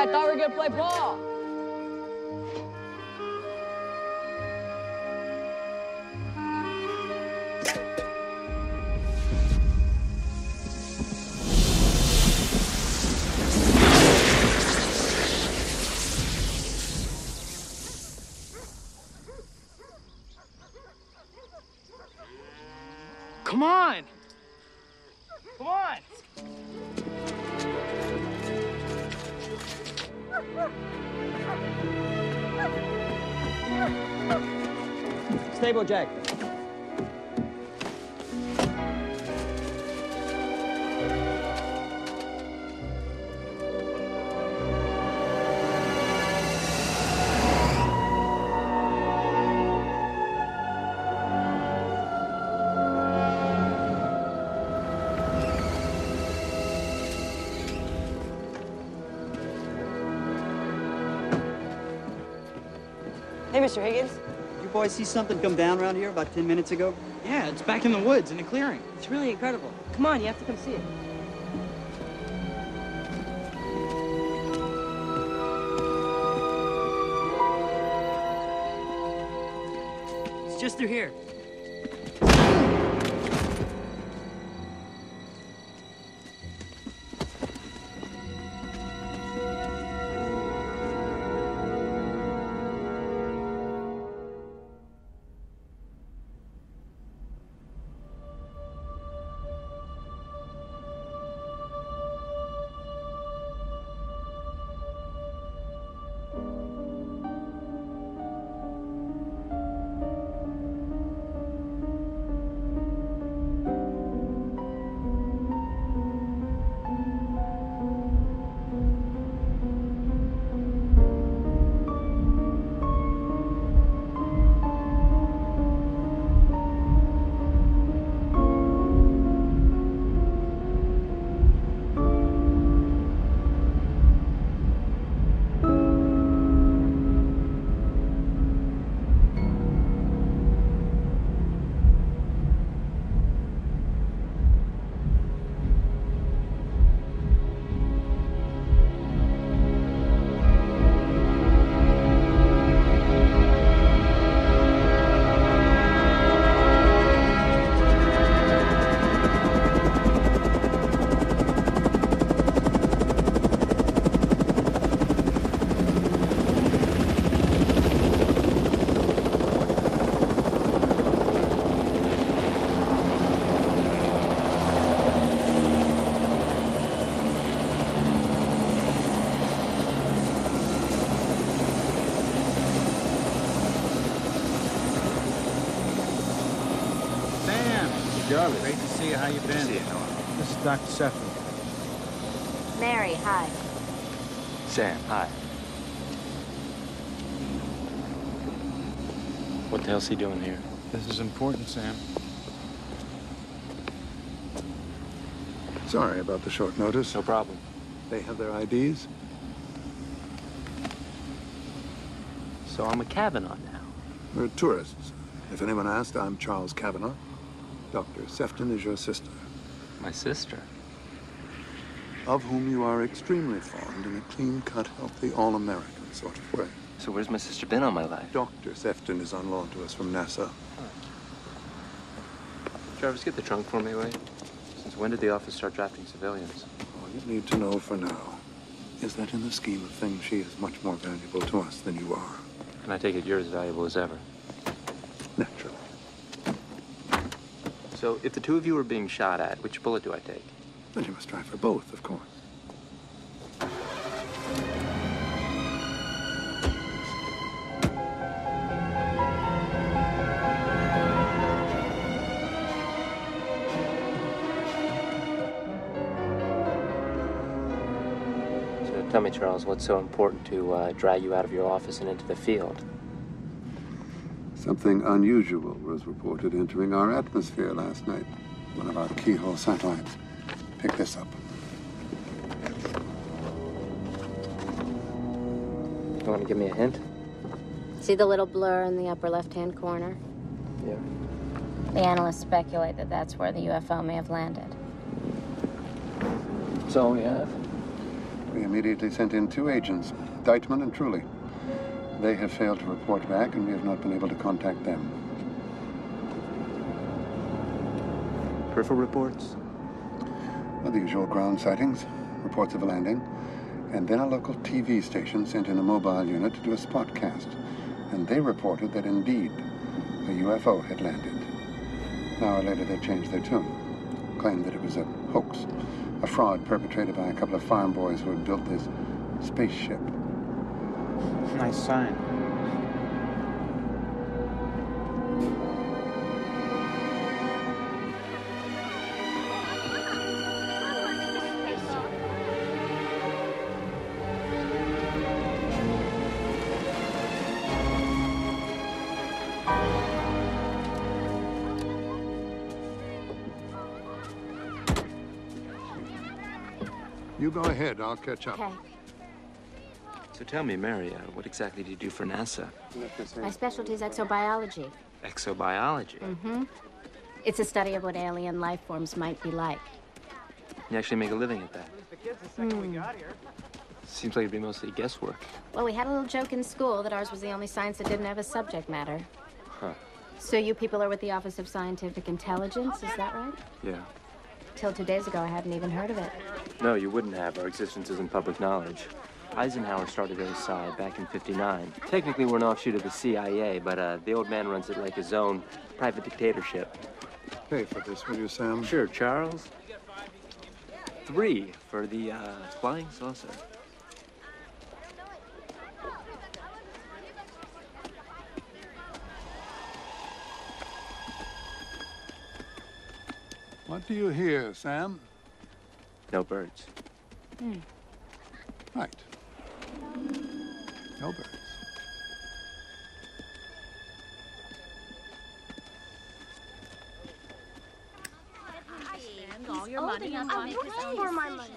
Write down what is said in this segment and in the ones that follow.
I thought we were gonna play ball. Come on! Come on! Stable, Jack. Hey, Mr. Higgins. You boys see something come down around here about 10 minutes ago? Yeah, it's back in the woods in a clearing. It's really incredible. Come on, you have to come see it. It's just through here. Charlie. Great to see you. How you been? See you, Noah. This is Dr. Sefton. Mary, hi. Sam, hi. What the hell's he doing here? This is important, Sam. Sorry about the short notice. No problem. They have their IDs? So I'm a Kavanaugh now. We're tourists. If anyone asked, I'm Charles Kavanaugh. Dr. Sefton is your sister. My sister? Of whom you are extremely fond in a clean-cut, healthy, all-American sort of way. So where's my sister been all my life? Dr. Sefton is on loan to us from NASA. Jarvis, get the trunk for me, will you? Since when did the office start drafting civilians? All you need to know for now is that in the scheme of things, she is much more valuable to us than you are. And I take it you're as valuable as ever. Naturally. So if the two of you are being shot at, which bullet do I take? Then you must try for both, of course. So tell me, Charles, what's so important to drag you out of your office and into the field? Something unusual was reported entering our atmosphere last night. One of our keyhole satellites picked this up. You want to give me a hint? See the little blur in the upper left-hand corner? Yeah. The analysts speculate that that's where the UFO may have landed. That's all we have? We immediately sent in 2 agents, Deitman and Truly. They have failed to report back, and we have not been able to contact them. Peripheral reports? Well, the usual ground sightings, reports of a landing, and then a local TV station sent in a mobile unit to do a spot cast. And they reported that indeed a UFO had landed. An hour later, they changed their tune, claimed that it was a hoax, a fraud perpetrated by a couple of farm boys who had built this spaceship. Nice sign. You go ahead, I'll catch up. Okay. So tell me, Mary, what exactly do you do for NASA? My specialty is exobiology. Exobiology? Mm-hmm. It's a study of what alien life forms might be like. You actually make a living at that? Seems like it'd be mostly guesswork. Well, we had a little joke in school that ours was the only science that didn't have a subject matter. Huh. So you people are with the Office of Scientific Intelligence, is that right? Yeah. Till 2 days ago, I hadn't even heard of it. No, you wouldn't have. Our existence isn't public knowledge. Eisenhower started OSI back in '59. Technically, we're an offshoot of the CIA, but the old man runs it like his own private dictatorship. Pay for this, will you, Sam? Sure, Charles. 3 for the flying saucer. What do you hear, Sam? No birds. Right. No birds. All your money on make his own for my money.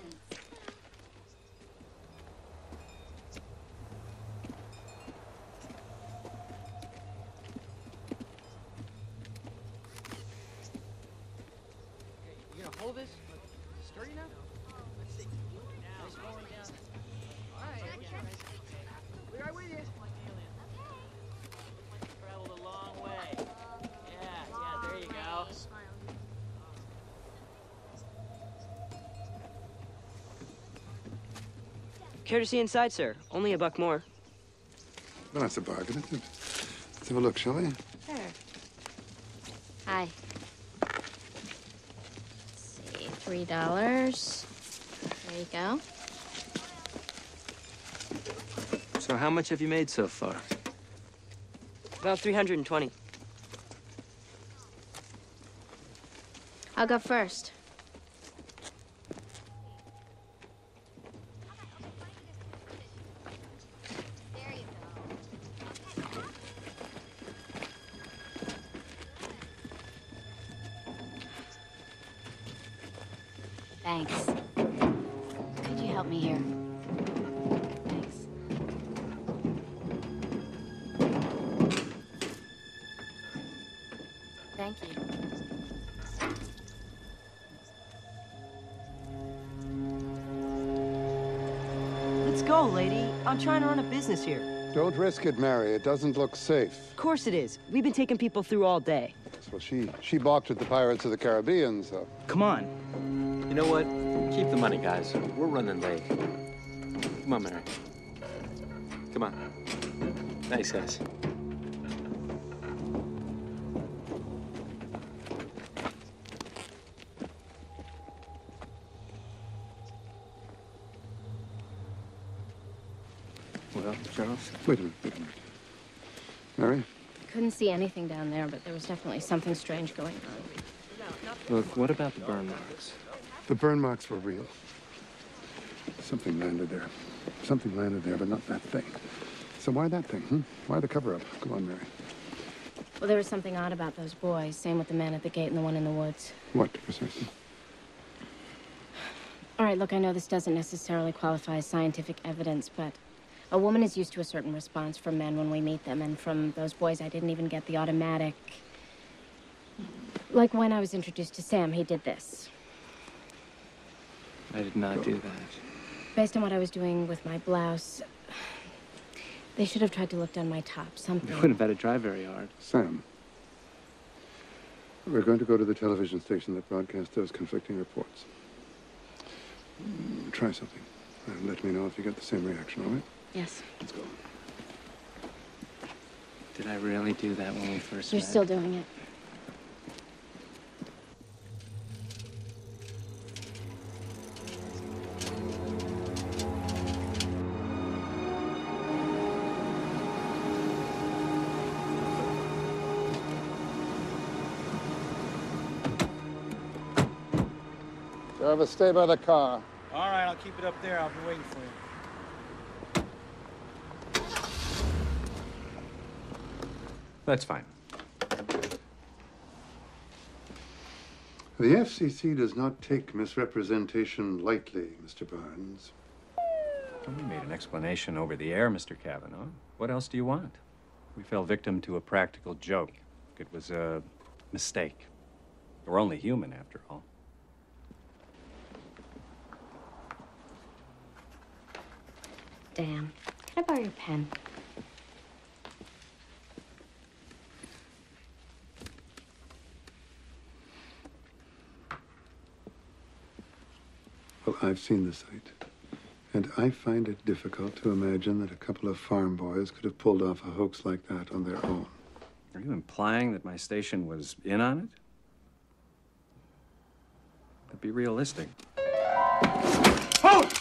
You gonna hold this sturdy enough? Let's see. Nice going down. All right, we're right with you. Traveled a long way. Yeah, there you go. Care to see inside, sir? Only $1 more. Well, that's a bargain, isn't it? Let's have a look, shall we? Sure. Hi. Let's see, $3. There you go. So how much have you made so far? About 320. I'll go first. Thanks. Could you help me here? Thanks. Thank you. Let's go, lady. I'm trying to run a business here. Don't risk it, Mary. It doesn't look safe. Of course it is. We've been taking people through all day. Well, she balked at the Pirates of the Caribbean, so... Come on. You know what? Keep the money, guys. We're running late. Come on, Mary. Come on. Nice, guys. Well, Charles? Wait a minute. Mary? Couldn't see anything down there, but there was definitely something strange going on. Look, what about the burn marks? The burn marks were real. Something landed there. Something landed there, but not that thing. So why that thing, Why the cover-up? Come on, Mary. Well, there was something odd about those boys. Same with the man at the gate and the one in the woods. What, precisely? All right, look, I know this doesn't necessarily qualify as scientific evidence, but a woman is used to a certain response from men when we meet them, and from those boys, I didn't even get the automatic. Like when I was introduced to Sam, he did this. I did not do that. based on what I was doing with my blouse, they should have tried to look down my top, something. You wouldn't have had to try very hard. Sam, we're going to go to the television station that broadcasts those conflicting reports. Try something. And let me know if you get the same reaction, all right? Yes. Let's go. Did I really do that when we first met? You're still doing it. Jarvis, stay by the car. All right, I'll keep it up there. I'll be waiting for you. That's fine. The FCC does not take misrepresentation lightly, Mr. Barnes. We made an explanation over the air, Mr. Kavanaugh. What else do you want? We fell victim to a practical joke. It was a mistake. We're only human, after all. Dan, can I borrow your pen? Well, I've seen the site, and I find it difficult to imagine that a couple of farm boys could have pulled off a hoax like that on their own. Are you implying that my station was in on it? To be realistic. Halt!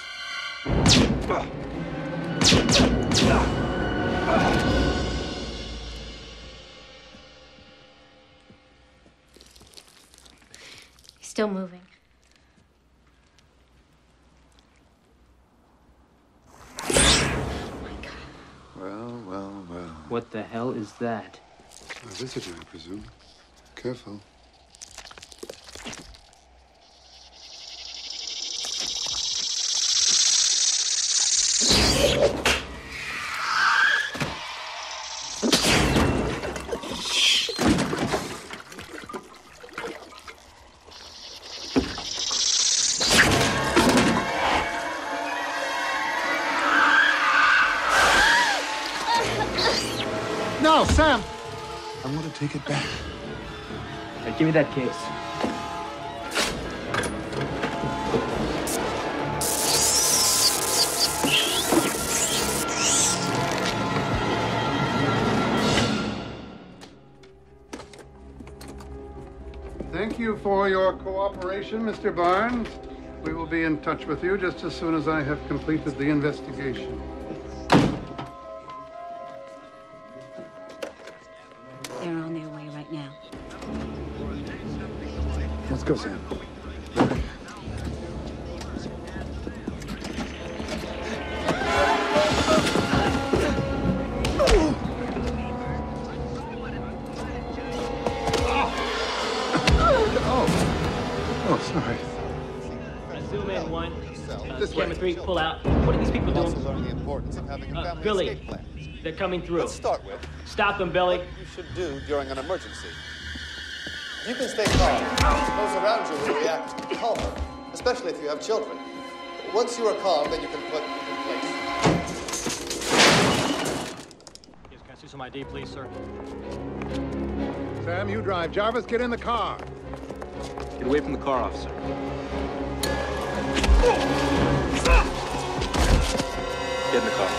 He's still moving. Well. What the hell is that? A visitor, I presume. Careful. No, Sam! I want to take it back. Hey, give me that case. Thank you for your cooperation, Mr. Barnes. We will be in touch with you just as soon as I have completed the investigation. They're on their way right now. Let's go, Sam. Oh, sorry. Zoom in one. This Camera way. 3, pull out. What are these people Also doing? learn the importance of having a family Billy, escape plan. they're coming through. Let's start with Stop them, Billy. what you should do during an emergency. You can stay calm. Those around you will react calmer, especially if you have children. Once you are calm, then you can put in place. Yes, can I see some ID, please, sir? Sam, you drive. Jarvis, get in the car. Get away from the car, officer. Get in the car.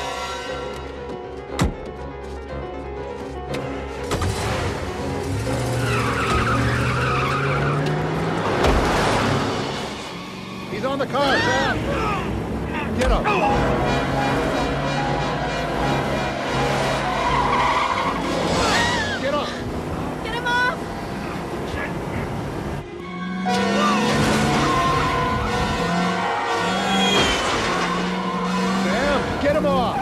He's on the car, Sam. Get him. Get up. Get him off! Sam, get him off.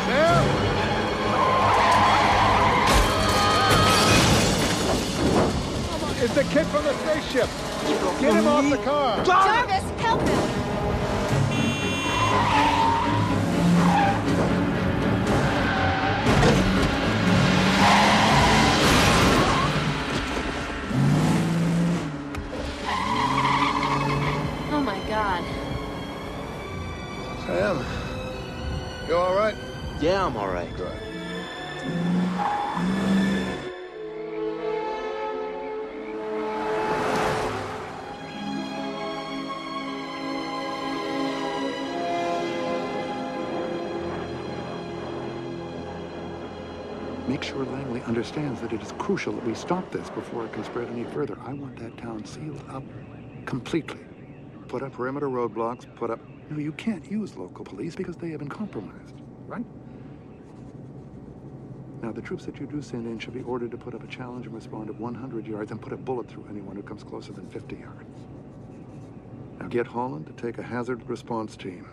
Sam! It's the kid from the spaceship. Get him off the car. Jarvis, help him! I am. You all right? Yeah, I'm all right. Good. Make sure Langley understands that it is crucial that we stop this before it can spread any further. I want that town sealed up completely. Put up perimeter roadblocks, put up... No, you can't use local police because they have been compromised, right? Now, the troops that you do send in should be ordered to put up a challenge and respond at 100 yards and put a bullet through anyone who comes closer than 50 yards. Now, get Holland to take a hazard response team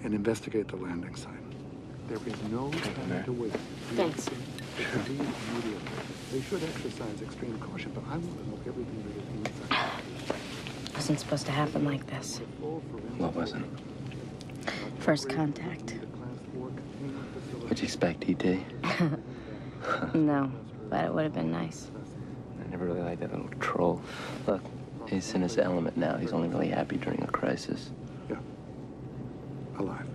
and investigate the landing site. There is no time to wait. Thanks. They should exercise extreme caution, but I want to know everything that is inside. It wasn't supposed to happen like this. What wasn't? First contact. What'd you expect, E.T.? No, but it would have been nice. I never really liked that little troll. Look, he's in his element now. He's only really happy during a crisis. Yeah. Alive.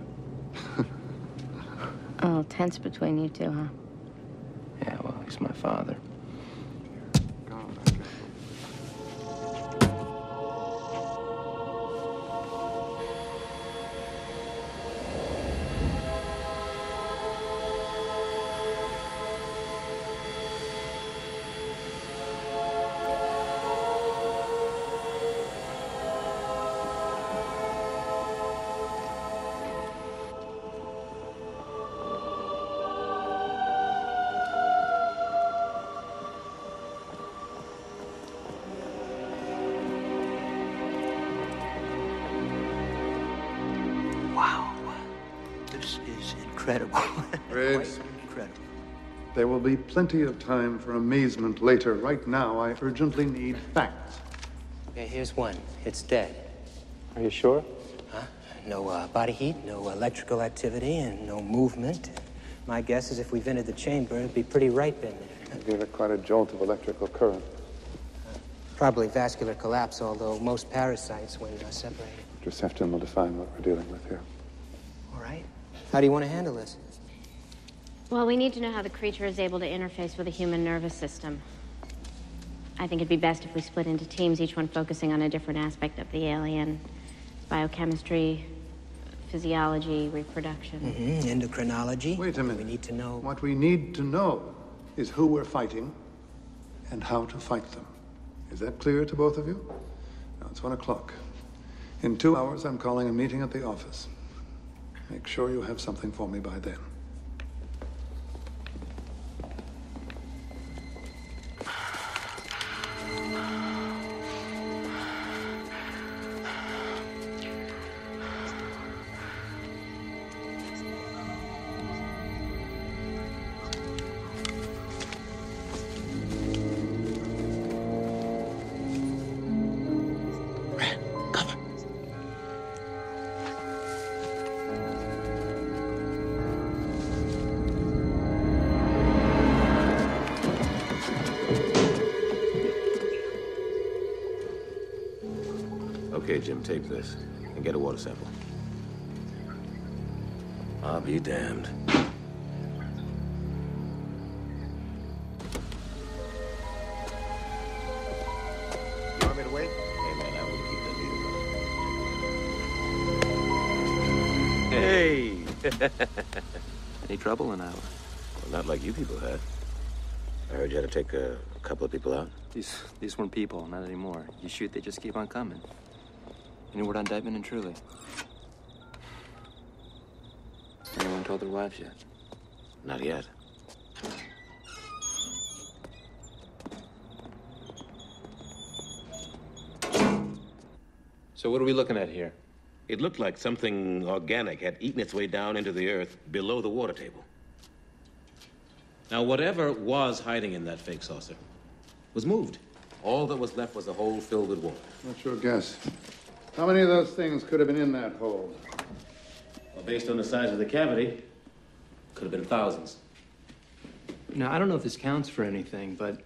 Oh, tense between you two, huh? Yeah, well, he's my father. Incredible. Riggs. Incredible. There will be plenty of time for amazement later. Right now, I urgently need facts. Okay, here's one. It's dead. Are you sure? Huh? No body heat, no electrical activity, and no movement. My guess is if we vented the chamber, it'd be pretty ripe in there. Give it quite a jolt of electrical current. Probably vascular collapse, although most parasites, when separated. Dr. Sefton will define what we're dealing with here. All right. How do you want to handle this? Well, we need to know how the creature is able to interface with the human nervous system. I think it'd be best if we split into teams, each one focusing on a different aspect of the alien. Biochemistry, physiology, reproduction. Endocrinology. Wait a minute. We need to know... What we need to know is who we're fighting and how to fight them. Is that clear to both of you? Now, it's 1 o'clock. In 2 hours, I'm calling a meeting at the office. Make sure you have something for me by then. Okay, Jim, tape this and get a water sample. I'll be damned. You want me to wait? Hey, man, I wouldn't keep that meeting going. Hey! Any trouble in Iowa? Well, not like you people had. I heard you had to take a couple of people out. These weren't people, not anymore. You shoot, they just keep on coming. Any word on Dykeman and Truly? Anyone told their wives yet? Not yet. So what are we looking at here? It looked like something organic had eaten its way down into the earth below the water table. Now, whatever was hiding in that fake saucer was moved. All that was left was a hole filled with water. What's your guess? How many of those things could have been in that hole? Well, based on the size of the cavity, could have been thousands. Now, I don't know if this counts for anything, but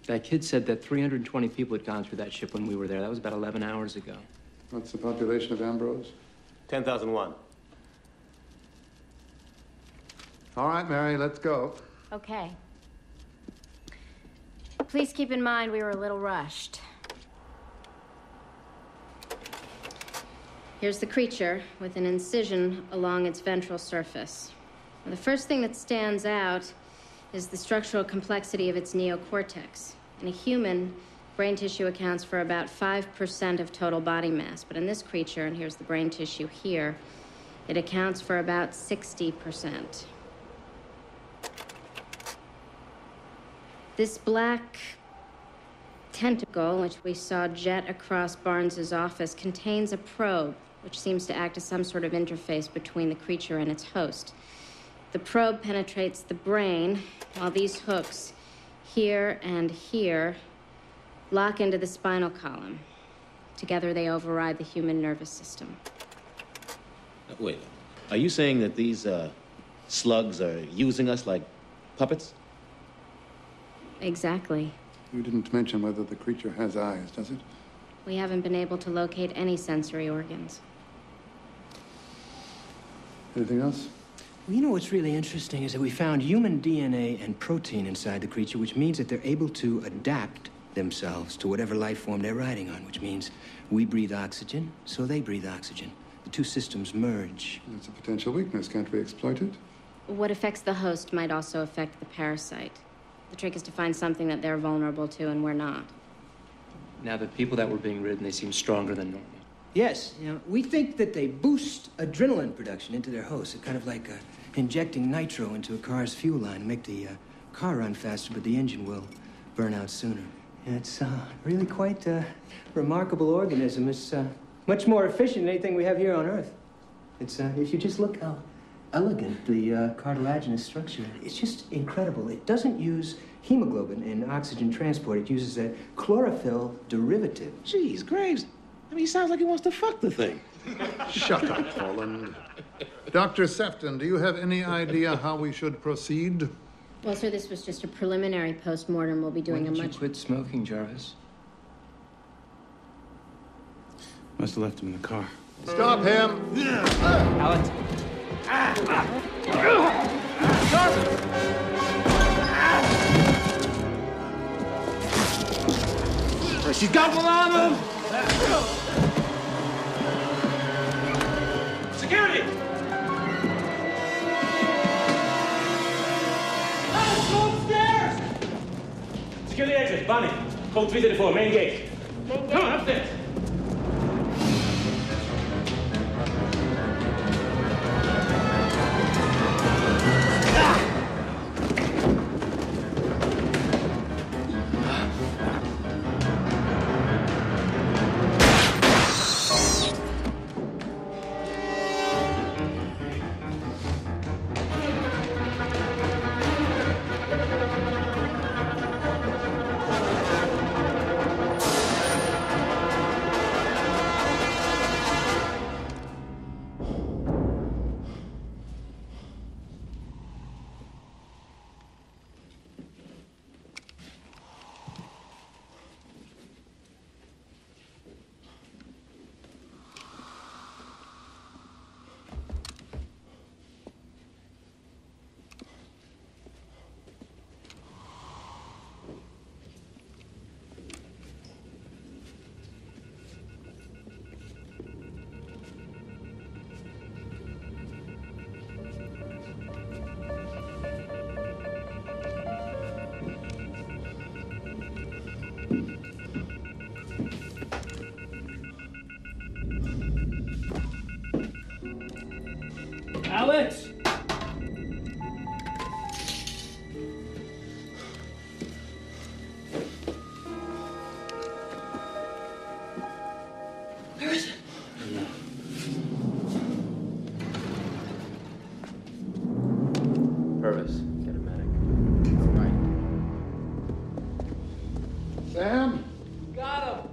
that kid said that 320 people had gone through that ship when we were there. That was about 11 hours ago. What's the population of Ambrose? 10,001. All right, Mary, let's go. Okay. Please keep in mind we were a little rushed. Here's the creature with an incision along its ventral surface. Now, the first thing that stands out is the structural complexity of its neocortex. In a human, brain tissue accounts for about 5% of total body mass, but in this creature, and here's the brain tissue here, it accounts for about 60%. This black tentacle, which we saw jet across Barnes's office, contains a probe, which seems to act as some sort of interface between the creature and its host. The probe penetrates the brain, while these hooks, here and here, lock into the spinal column. Together, they override the human nervous system. Wait, are you saying that these slugs are using us like puppets? Exactly. You didn't mention whether the creature has eyes, does it? We haven't been able to locate any sensory organs. Anything else? Well, you know what's really interesting is that we found human DNA and protein inside the creature, which means that they're able to adapt themselves to whatever life form they're riding on, which means we breathe oxygen, so they breathe oxygen. The two systems merge. It's a potential weakness. Can't we exploit it? What affects the host might also affect the parasite. The trick is to find something that they're vulnerable to and we're not. Now, the people that were being ridden, they seem stronger than normal. Yes, you know, we think that they boost adrenaline production into their host. It's kind of like injecting nitro into a car's fuel line to make the car run faster, but the engine will burn out sooner. Yeah, it's really quite a remarkable organism. It's much more efficient than anything we have here on Earth. It's, if you just look how elegant the cartilaginous structure is. It's just incredible. It doesn't use hemoglobin in oxygen transport. It uses a chlorophyll derivative. Jeez, Graves. I mean, he sounds like he wants to fuck the thing. Shut up, Holland. Dr. Sefton, do you have any idea how we should proceed? Well, sir, this was just a preliminary post-mortem. We'll be doing When did a much... you quit smoking, Jarvis? Must have left him in the car. Stop him! Alex. She's got one on him! Security! Let's go upstairs! Security exit, Bonnie. Code 334, main gate. Come on, upstairs. Alex! Where is it? Purvis, get a medic. Sam? Got him!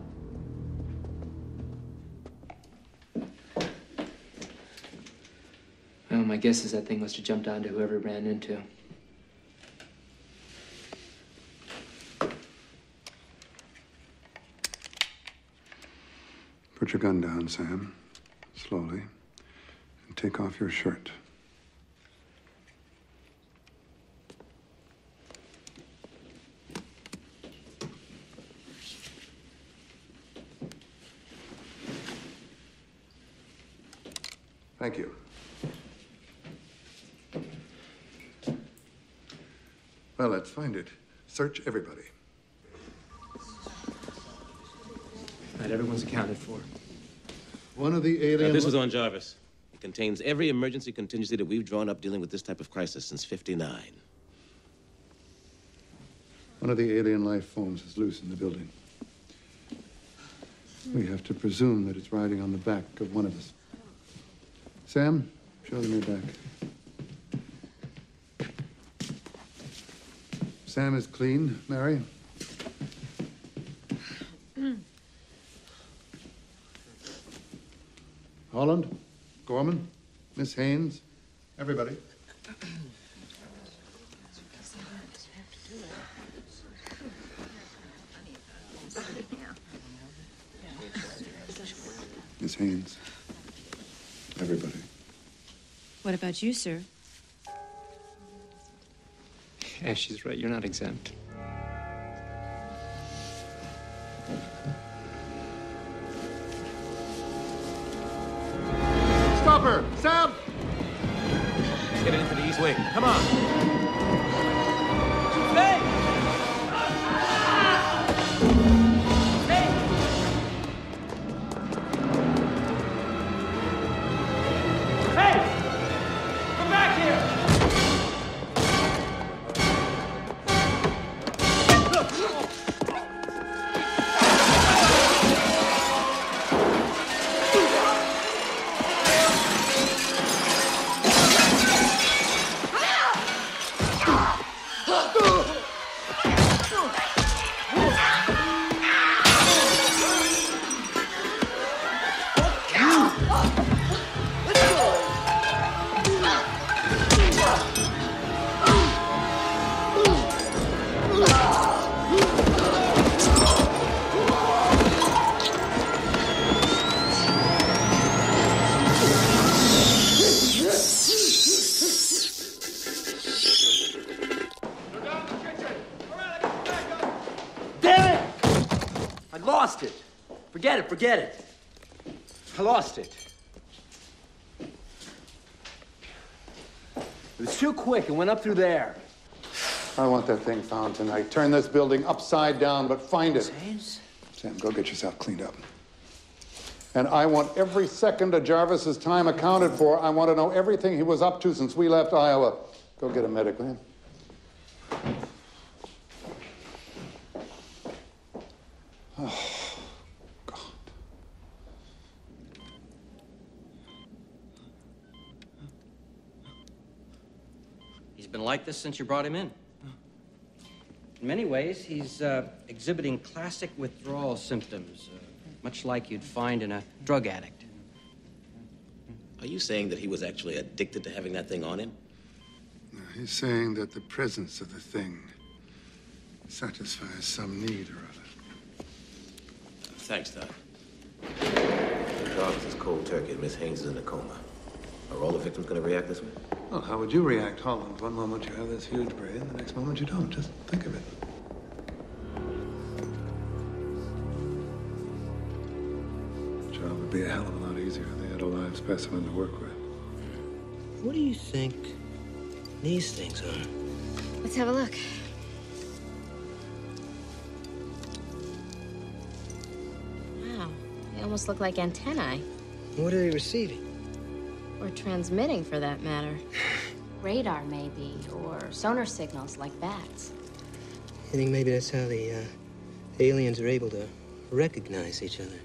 Well, my guess is that thing must have jumped onto whoever it ran into. Put your gun down, Sam. Slowly. take off your shirt. Thank you. Well, let's find it. Search everybody. Right, everyone's accounted for. One of the alien... This was on Jarvis. It contains every emergency contingency that we've drawn up dealing with this type of crisis since '59. One of the alien life forms is loose in the building. We have to presume that it's riding on the back of one of us. Sam, show them your back. Sam is clean. Mary? Holland? Gorman? Miss Haynes? Everybody. Miss Haynes. Everybody. What about you, sir? Yeah, she's right. You're not exempt. Stop her! Sam! Let's get it into the east wing. Come on. Hey! Hey! Hey! Come back here! Forget it. I lost it. It was too quick. It went up through there. I want that thing found tonight. Turn this building upside down, but find it. James? Sam, go get yourself cleaned up. And I want every second of Jarvis's time accounted for. I want to know everything he was up to since we left Iowa. Go get a medic, will you? Oh. He's been like this since you brought him in. In many ways, he's exhibiting classic withdrawal symptoms, much like you'd find in a drug addict. Are you saying that he was actually addicted to having that thing on him? No, he's saying that the presence of the thing satisfies some need or other. Thanks, Doc. Jarvis is cold turkey and Miss Haynes is in a coma. Are all the victims going to react this way? Well, how would you react, Holland? One moment you have this huge brain, the next moment you don't. Just think of it. The job would be a hell of a lot easier if they had a live specimen to work with. What do you think these things are? Let's have a look. Wow, they almost look like antennae. What are they receiving? Or transmitting, for that matter. Radar, maybe, or sonar signals like bats. I think maybe that's how the aliens are able to recognize each other.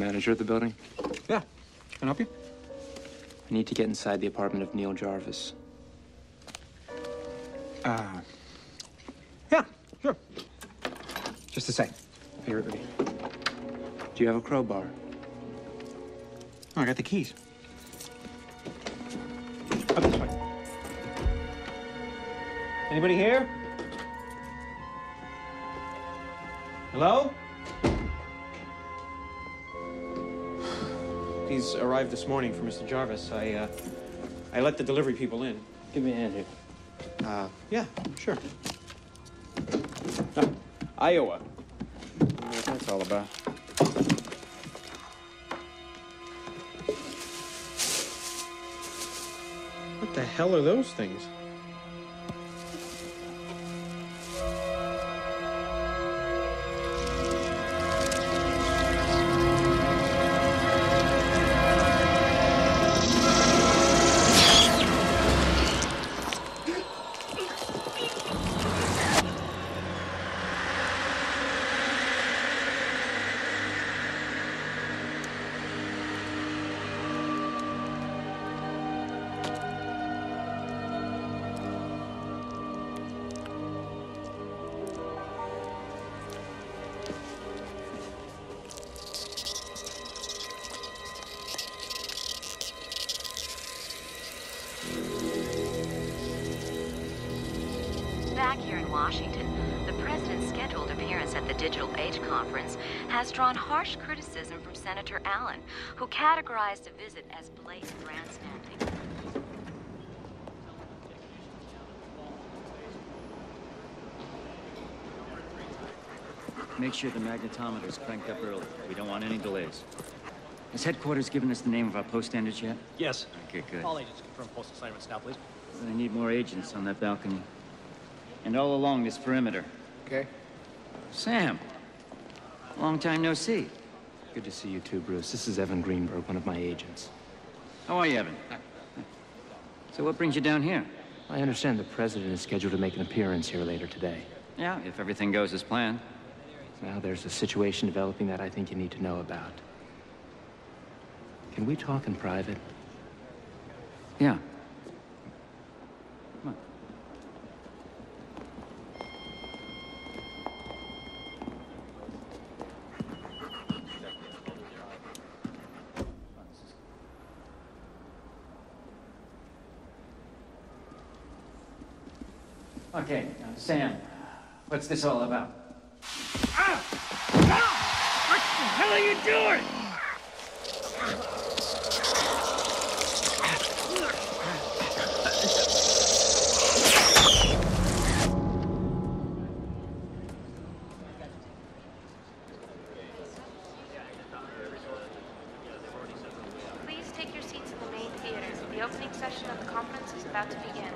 manager of the building? Yeah. Can I help you? I need to get inside the apartment of Neil Jarvis. Yeah, sure. Just a sec. Here, do you have a crowbar? Oh, I got the keys. Up this way. Anybody here? Hello? These arrived this morning for Mr. Jarvis. I let the delivery people in. Give me a hand here. Yeah, sure. Iowa. I wonder what that's all about. What the hell are those things? Back here in Washington, the president's scheduled appearance at the Digital Age Conference has drawn harsh criticism from Senator Allen, who categorized the visit as blatant grandstanding. Make sure the magnetometer is cranked up early. We don't want any delays. Has headquarters given us the name of our post standards yet? Yes. Okay, good. All agents confirm post assignments now, please. I need more agents on that balcony. And all along this perimeter. Okay. Sam. Long time no see. Good to see you too, Bruce. This is Evan Greenberg, one of my agents. How are you, Evan? So what brings you down here? I understand the president is scheduled to make an appearance here later today. Yeah, if everything goes as planned. Now, there's a situation developing that I think you need to know about. Can we talk in private? Yeah. Come on. Okay, Sam, what's this all about? What the hell are you doing? Please take your seats in the main theater. The opening session of the conference is about to begin.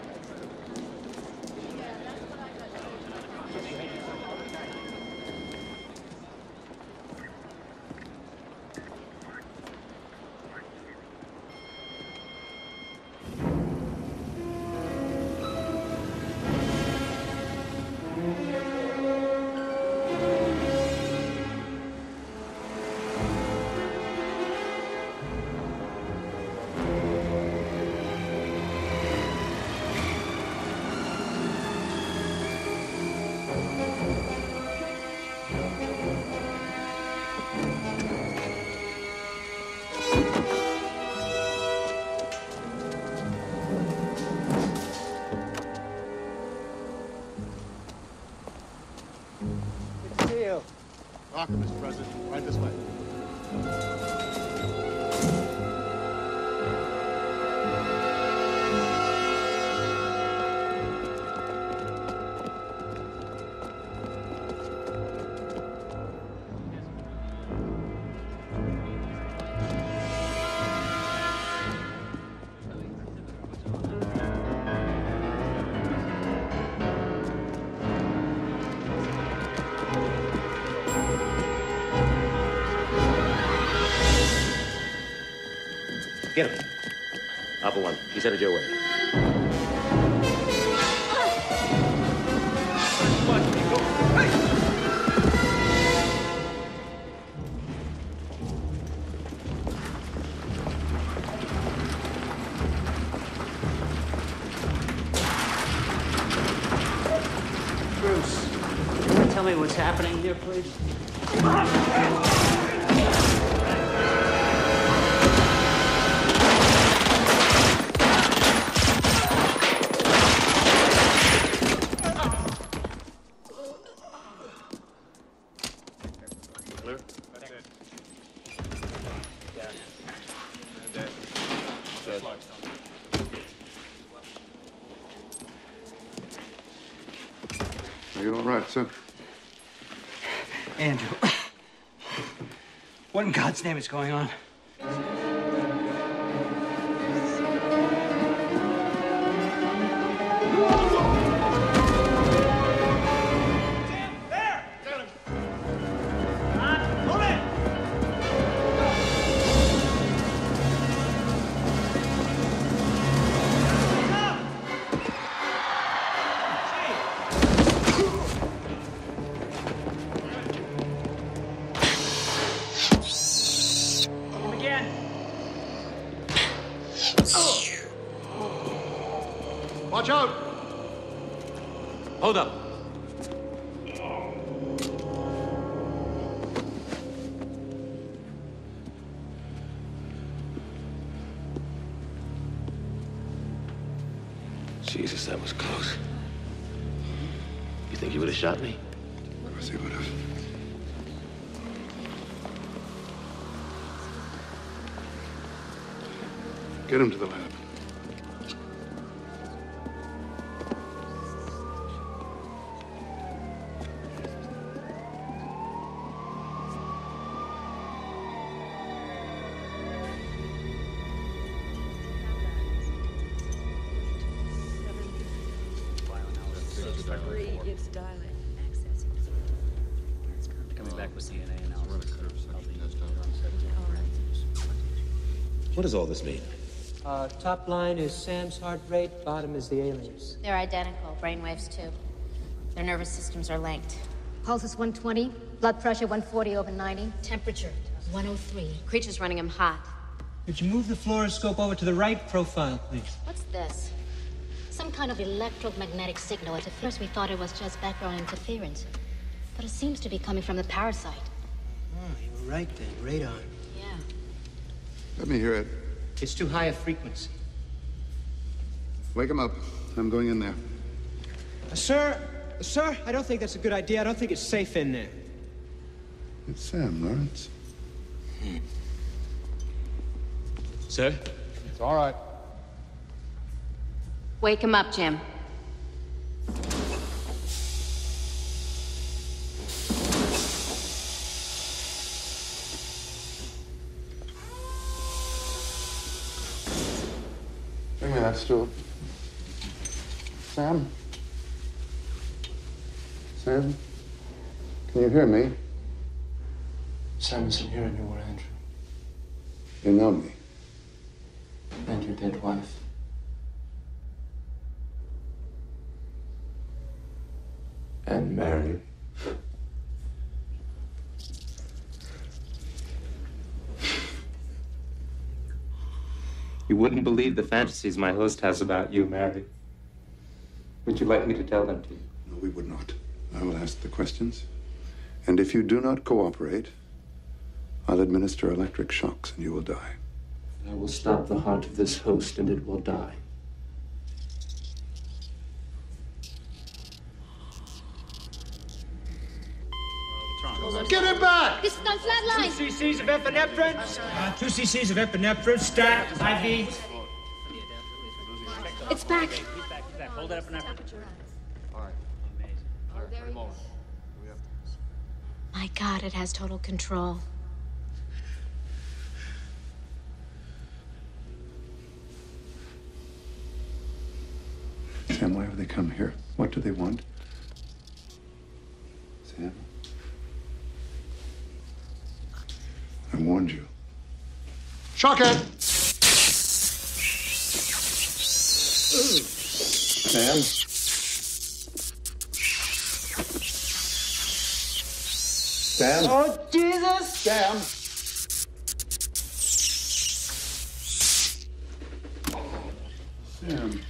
Welcome, Mr. President. Right this way. Get him. Alpha 1, he's headed your way. me what's happening here, please? Clear? That's it. Yeah. Dead. Dead. Are you all right, sir? Andrew. What in God's name is going on? Watch out! Hold up. Jesus, that was close. You think he would have shot me? Of course he would have. Get him to the lab. Coming back with DNA analysis. What does all this mean? Top line is Sam's heart rate, bottom is the aliens. They're identical, brainwaves too. Their nervous systems are linked. Pulse is 120, blood pressure 140/90, temperature 103. Creature's running him hot. Could you move the fluoroscope over to the right profile, please? What's this? Some kind of electromagnetic signal. At first we thought it was just background interference. But it seems to be coming from the parasite. Oh, you were right then. Radon. Yeah. Let me hear it. It's too high a frequency. Wake him up. I'm going in there. Sir, I don't think that's a good idea. I don't think it's safe in there. It's Sam, Lawrence. Sir? It's all right. Wake him up, Jim. Bring me that stool. Sam? Sam? Can you hear me? Sam isn't here anymore, Andrew. You know me. And your dead wife. And Mary. You wouldn't believe the fantasies my host has about you, Mary. Would you like me to tell them to you? No, we would not. I will ask the questions. And if you do not cooperate, I'll administer electric shocks and you will die. I will stop the heart of this host and it will die. Get him back! This is on flat line. 2 cc's of epinephrine. 2 cc's of epinephrine. Stat. IV. It's back. He's back. Hold it up and up. All right. Amazing. My God, it has total control. Sam, why have they come here? What do they want? Sam? I warned you. Shock it! Sam? Sam? Oh, Jesus! Sam? Sam?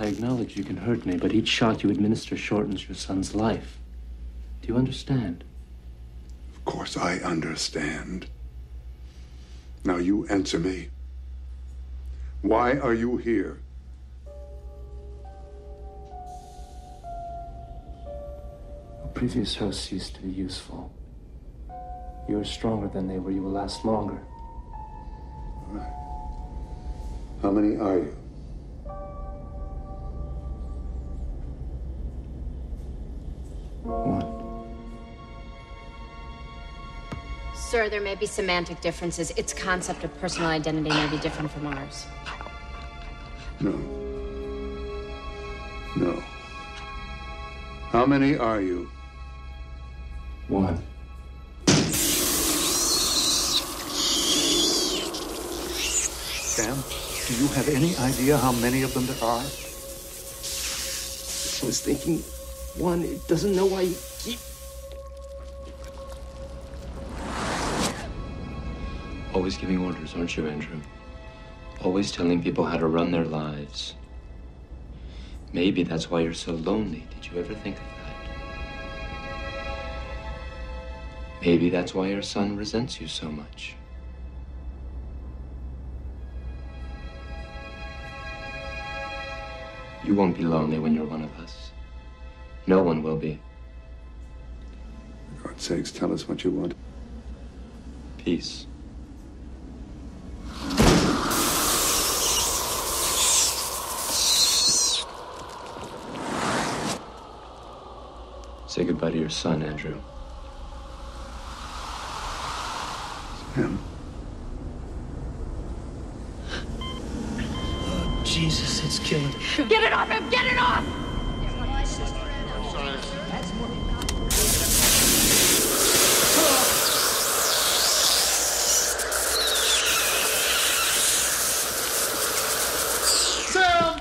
I acknowledge you can hurt me, but each shot you administer shortens your son's life. Do you understand? Of course I understand. Now you answer me. Why are you here? A previous host ceased to be useful. You are stronger than they were. You will last longer. All right. How many are you? One. Sir, there may be semantic differences. Its concept of personal identity may be different from ours. No. No. How many are you? One. Sam, do you have any idea how many of them there are? I was thinking, one, it doesn't know why you keep... Always giving orders, aren't you, Andrew? Always telling people how to run their lives. Maybe that's why you're so lonely. Did you ever think of that? Maybe that's why your son resents you so much. You won't be lonely when you're one of us. No one will be. For God's sakes, tell us what you want. Peace. Say goodbye to your son, Andrew. Sam. Jesus, it's killing me. Get it off him! Get it off! Sam!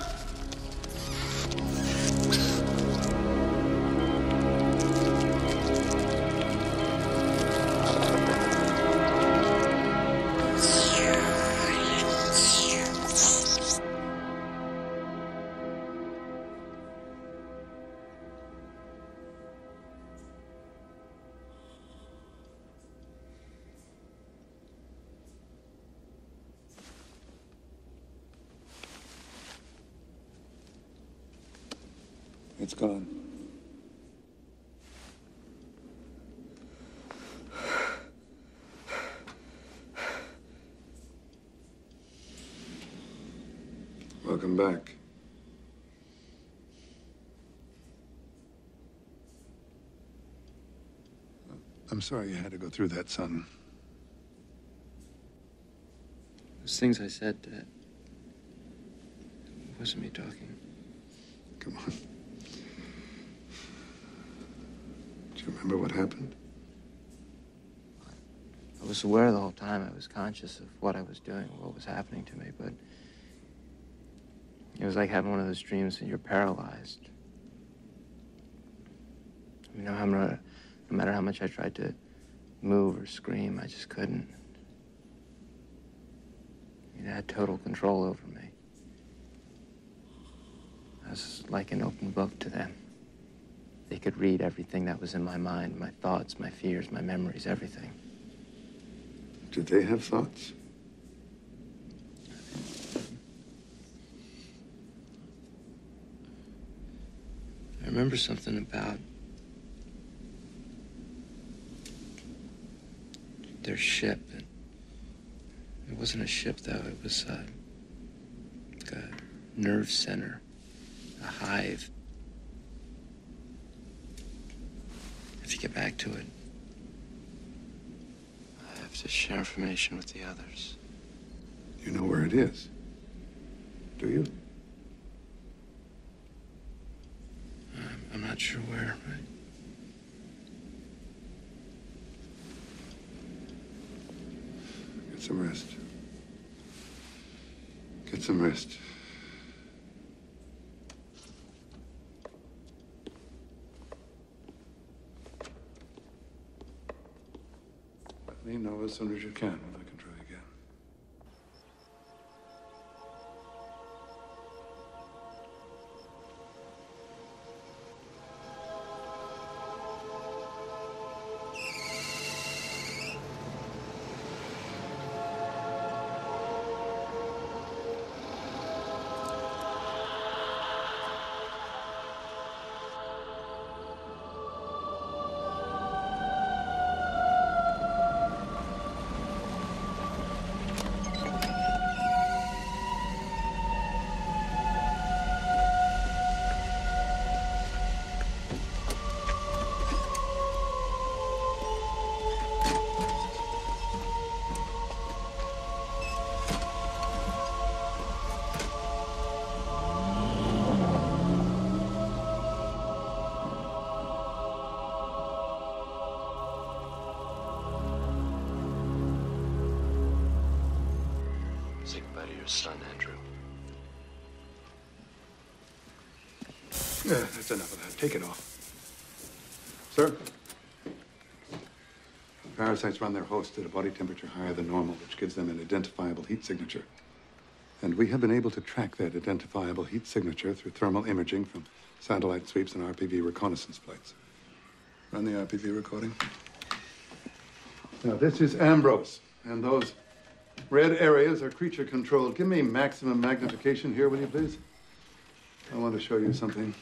It's gone. Welcome back. I'm sorry you had to go through that, son. Those things I said, Dad. It wasn't me talking. Come on. Do you remember what happened? I was aware the whole time. I was conscious of what I was doing, what was happening to me, but it was like having one of those dreams that you're paralyzed. You know, no matter how much I tried to move or scream, I just couldn't. It had total control over me. I was like an open book to them. They could read everything that was in my mind, my thoughts, my fears, my memories, everything. Did they have thoughts? I remember something about their ship. It wasn't a ship, though. It was like a nerve center, a hive. If you get back to it, I have to share information with the others. You know where it is? Do you? I'm not sure where, but... Get some rest. Get some rest. Let me know as soon as you can if I can try again. son, Andrew. Yeah, that's enough of that. Take it off. Sir? Parasites run their host at a body temperature higher than normal, which gives them an identifiable heat signature. And we have been able to track that identifiable heat signature through thermal imaging from satellite sweeps and RPV reconnaissance flights. Run the RPV recording. Now, this is Ambrose, and those red areas are creature controlled. Give me maximum magnification here, will you, please? I want to show you something.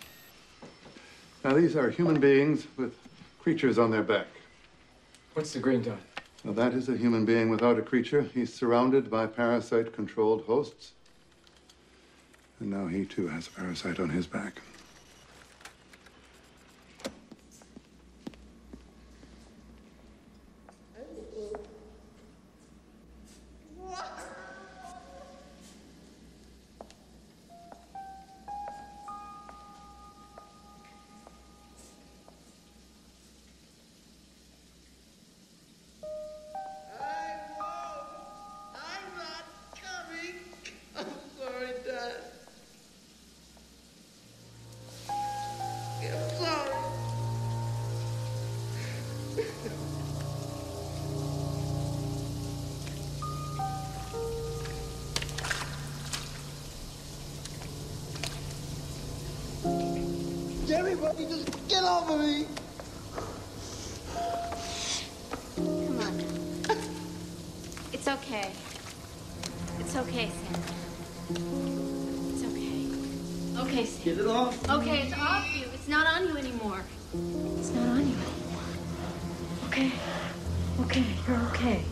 Now, these are human beings with creatures on their back. What's the green dot? Now, that is a human being without a creature. He's surrounded by parasite-controlled hosts. And now he, too, has a parasite on his back. Everybody just get off of me! Come on. It's okay. It's okay, Sam. It's okay. Okay, Sam. Get it off. Okay, it's off you. It's not on you anymore. It's not on you anymore. Okay. Okay, you're okay.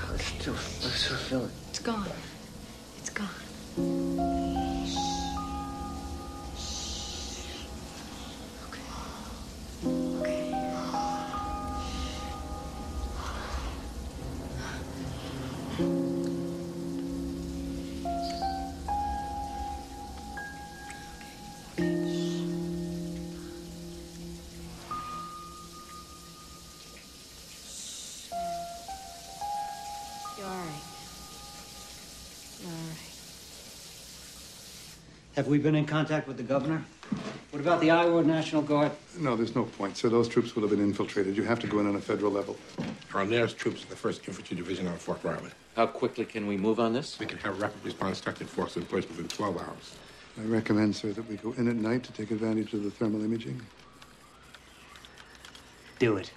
Let's feel it. It's gone. It's gone. You're all right. You're all right. Have we been in contact with the governor? What about the Iowa National Guard? No, there's no point, sir. Those troops will have been infiltrated. You have to go in on a federal level. Our nearest troops are the 1st Infantry Division on Fort Riley. How quickly can we move on this? We can have rapid response structured force in place within 12 hours. I recommend, sir, that we go in at night to take advantage of the thermal imaging. Do it.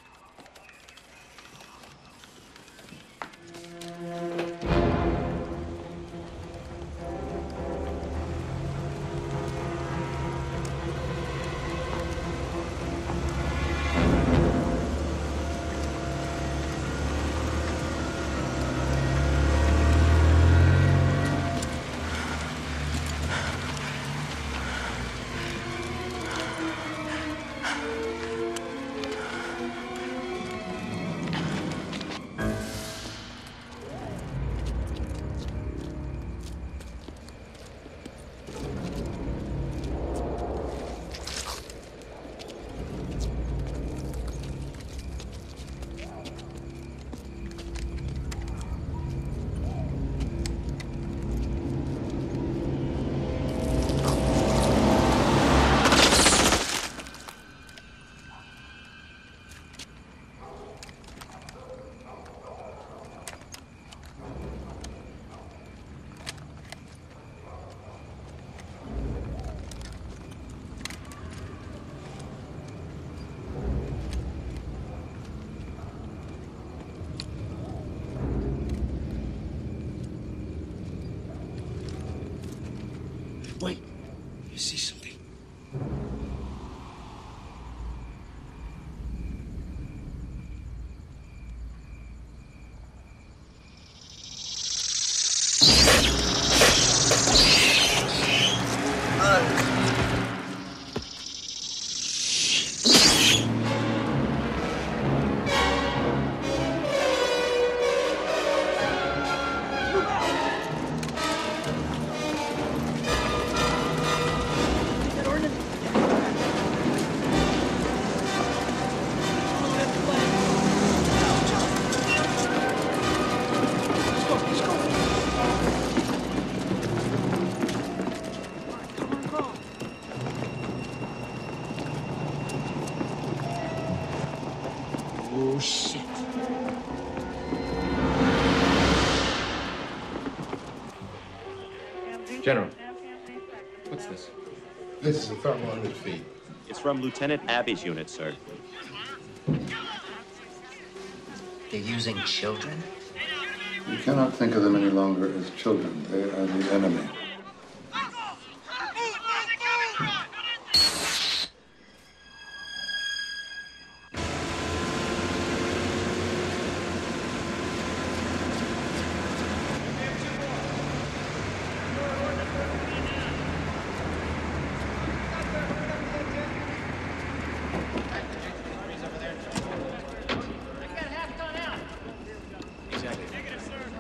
Wait. You see something? General, what's this? This is a thermometer feed. It's from Lieutenant Abbey's unit, sir. They're using children? You cannot think of them any longer as children. They are the enemy.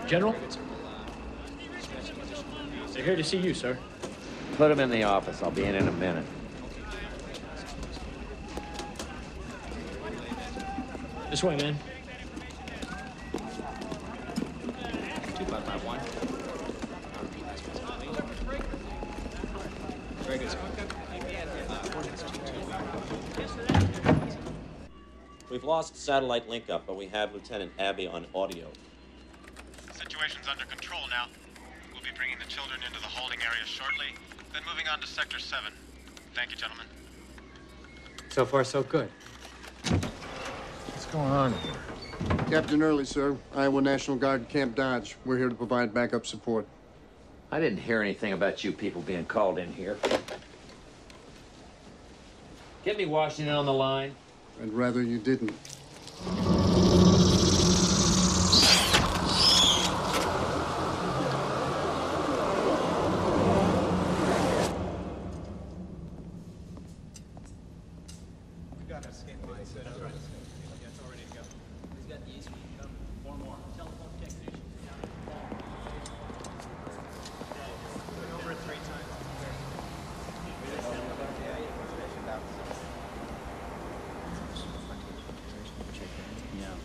General? They're here to see you, sir. Put him in the office. I'll be in a minute. This way, man. 2551. Very good, sir. We've lost satellite link up, but we have Lieutenant Abbey on audio. Situation's under control now. We'll be bringing the children into the holding area shortly, then moving on to Sector 7. Thank you, gentlemen. So far, so good. What's going on here? Captain Early, sir. Iowa National Guard, Camp Dodge. We're here to provide backup support. I didn't hear anything about you people being called in here. Get me Washington on the line. I'd rather you didn't.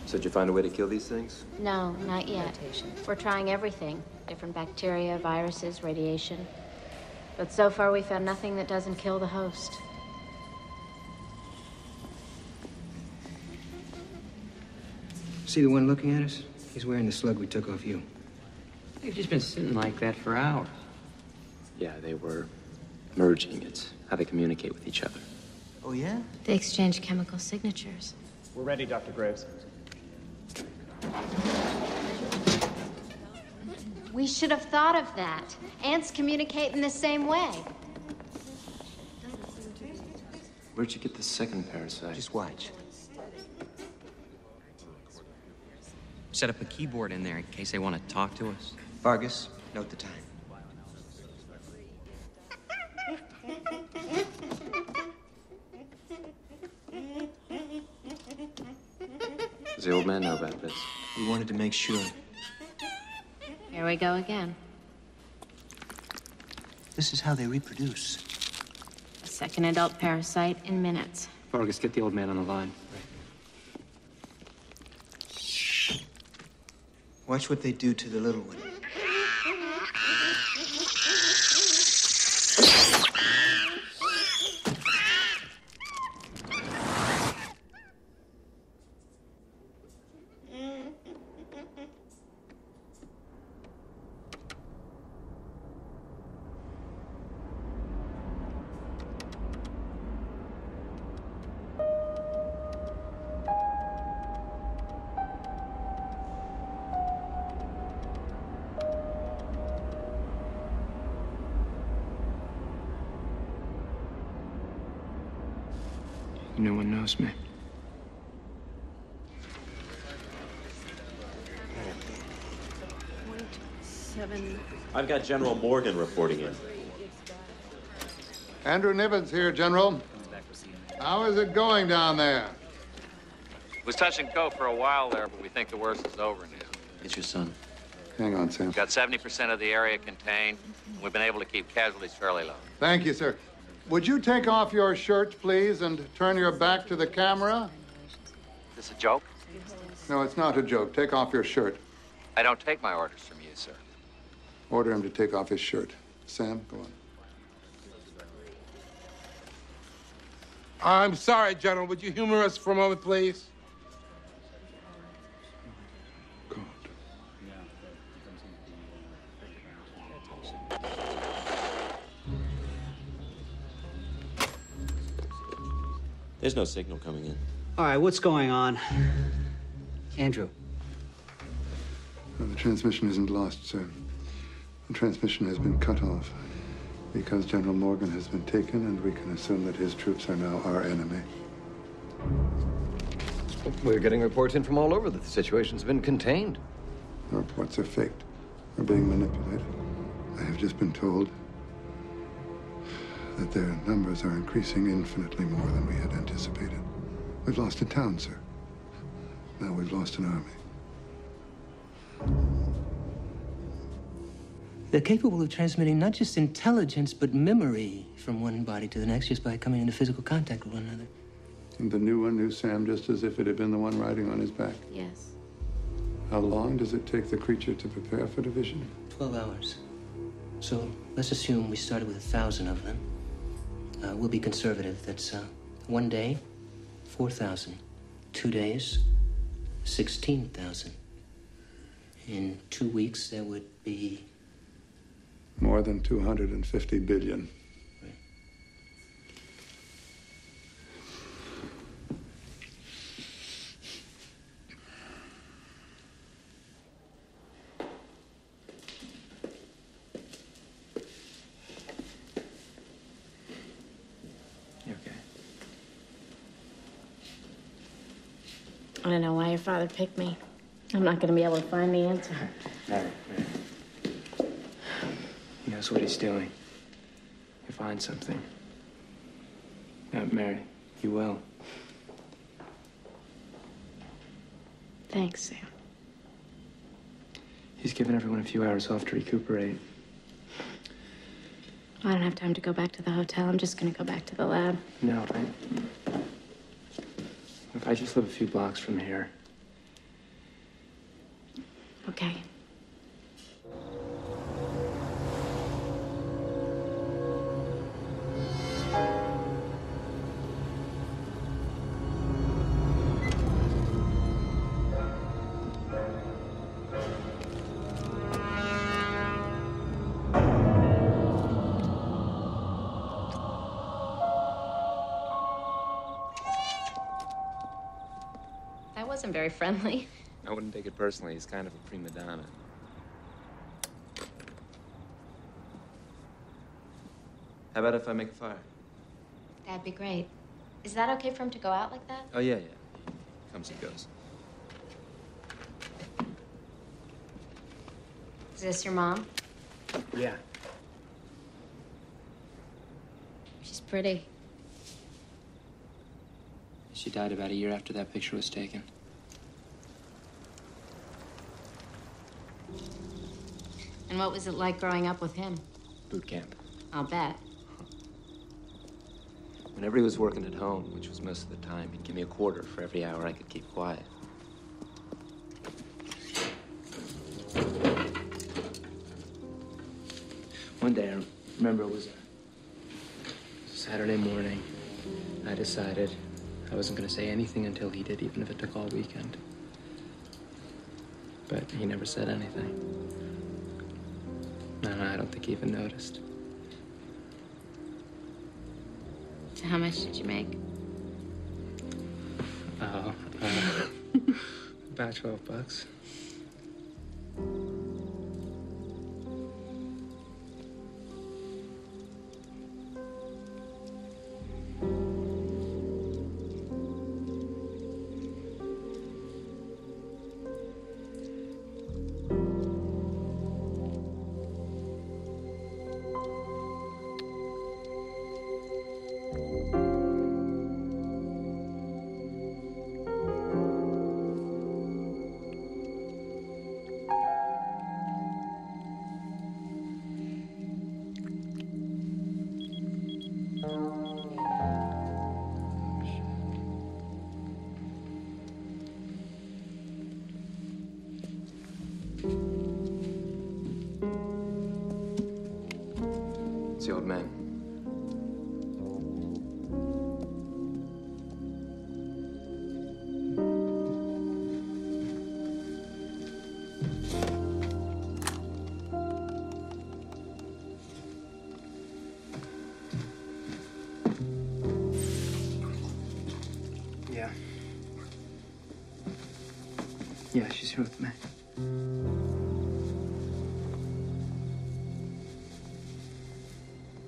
So did you find a way to kill these things? No, not yet. We're trying everything. Different bacteria, viruses, radiation. But so far we found nothing that doesn't kill the host. See the one looking at us? He's wearing the slug we took off you. They've just been sitting like that for hours. Yeah, they were merging. It's how they communicate with each other. Oh, yeah? They exchange chemical signatures. We're ready, Dr. Graves. We should have thought of that. Ants communicate in the same way. Where'd you get the second parasite? Just watch. Set up a keyboard in there in case they want to talk to us. Vargas, note the time. Does the old man know about this? We wanted to make sure. Here we go again. This is how they reproduce. A second adult parasite in minutes. Vargas, get the old man on the line. Watch what they do to the little one. No one knows me. I've got General Morgan reporting in. Andrew Nivens here, General. How is it going down there? Was touch and go for a while there, but we think the worst is over now. It's your son. Hang on, Sam. We've got 70% of the area contained. We've been able to keep casualties fairly low. Thank you, sir. Would you take off your shirt, please, and turn your back to the camera? Is this a joke? No, it's not a joke. Take off your shirt. I don't take my orders from you, sir. Order him to take off his shirt. Sam, go on. I'm sorry, General. Would you humor us for a moment, please? There's no signal coming in. All right, what's going on? Andrew. Well, the transmission isn't lost, sir. The transmission has been cut off because General Morgan has been taken, and we can assume that his troops are now our enemy. We're getting reports in from all over that the situation's been contained. The reports are faked. We're being manipulated. I have just been told that their numbers are increasing infinitely more than we had anticipated. We've lost a town, sir. Now we've lost an army. They're capable of transmitting not just intelligence, but memory from one body to the next just by coming into physical contact with one another. And the new one knew Sam just as if it had been the one riding on his back. Yes. How long does it take the creature to prepare for division? 12 hours. So let's assume we started with 1,000 of them. We'll be conservative. That's 1 day, 4,000. 2 days, 16,000. In 2 weeks, there would be... More than 250 billion. You okay? I don't know why your father picked me. I'm not going to be able to find the answer. Mary. He knows what he's doing. He'll find something. Now, Mary, you will. Thanks, Sam. He's given everyone a few hours off to recuperate. I don't have time to go back to the hotel. I'm just going to go back to the lab. No, If I just live a few blocks from here. Okay. That wasn't very friendly. I wouldn't take it personally. He's kind of a prima donna. How about if I make a fire? That'd be great. Is that okay for him to go out like that? Oh, yeah. He comes and goes. Is this your mom? Yeah. She's pretty. She died about a year after that picture was taken. And what was it like growing up with him? Boot camp. I'll bet. Whenever he was working at home, which was most of the time, he'd give me a quarter for every hour I could keep quiet. One day, I remember it was a Saturday morning. I decided I wasn't going to say anything until he did, even if it took all weekend. But he never said anything. No, I don't think he even noticed. So how much did you make? Oh, about $12. It's the old man. Yeah, she's here with Mac.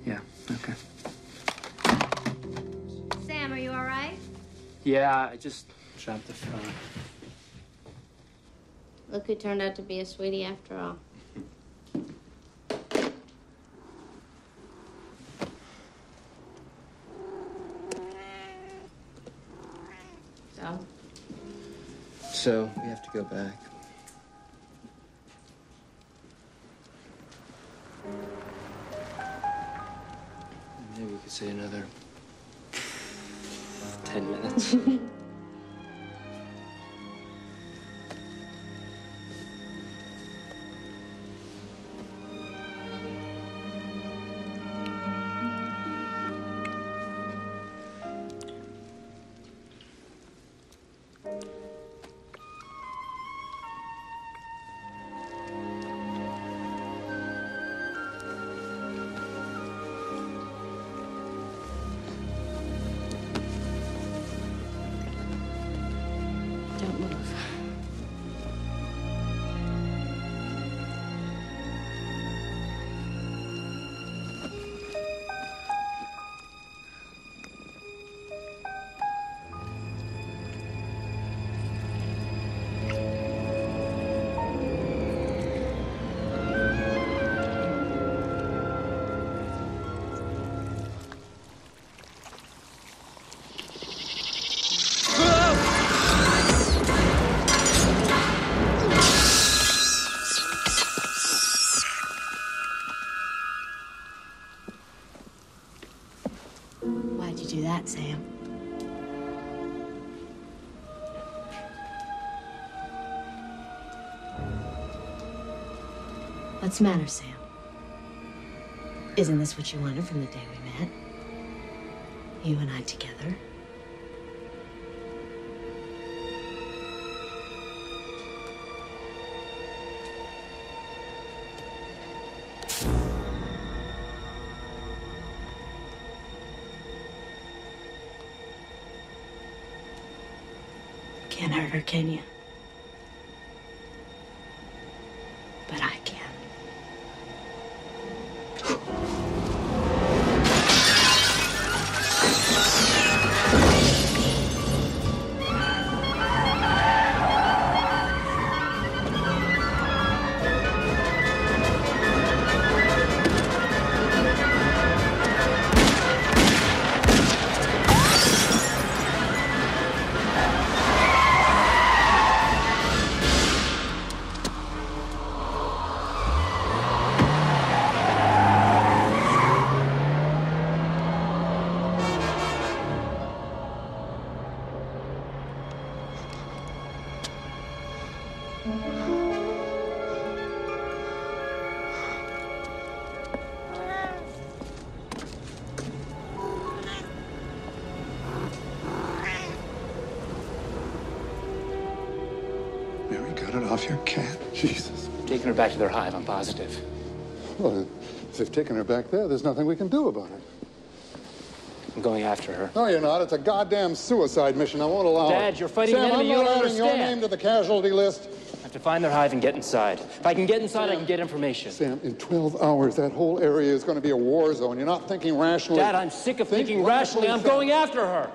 Yeah, okay. Sam, are you all right? Yeah, I just dropped the phone. Look who turned out to be a sweetie after all. So, we have to go back. Maybe we could say another 10 minutes. Don't move. Why'd you do that, Sam? What's the matter, Sam? Isn't this what you wanted from the day we met? You and I together? Can't hurt her, can you? But I can. Mary got it off your cat. Jesus. Taking her back to their hive, I'm positive. Well, if they've taken her back there's nothing we can do about it. I'm going after her. No, you're not. It's a goddamn suicide mission. I won't allow it. Dad, you're fighting an Sam, enemy I'm you not don't adding your understand. name to the casualty list. I have to find their hive and get inside. If I can get inside, I can get information. Sam, in 12 hours, that whole area is going to be a war zone. You're not thinking rationally. Dad, I'm sick of thinking rationally. I'm going after her.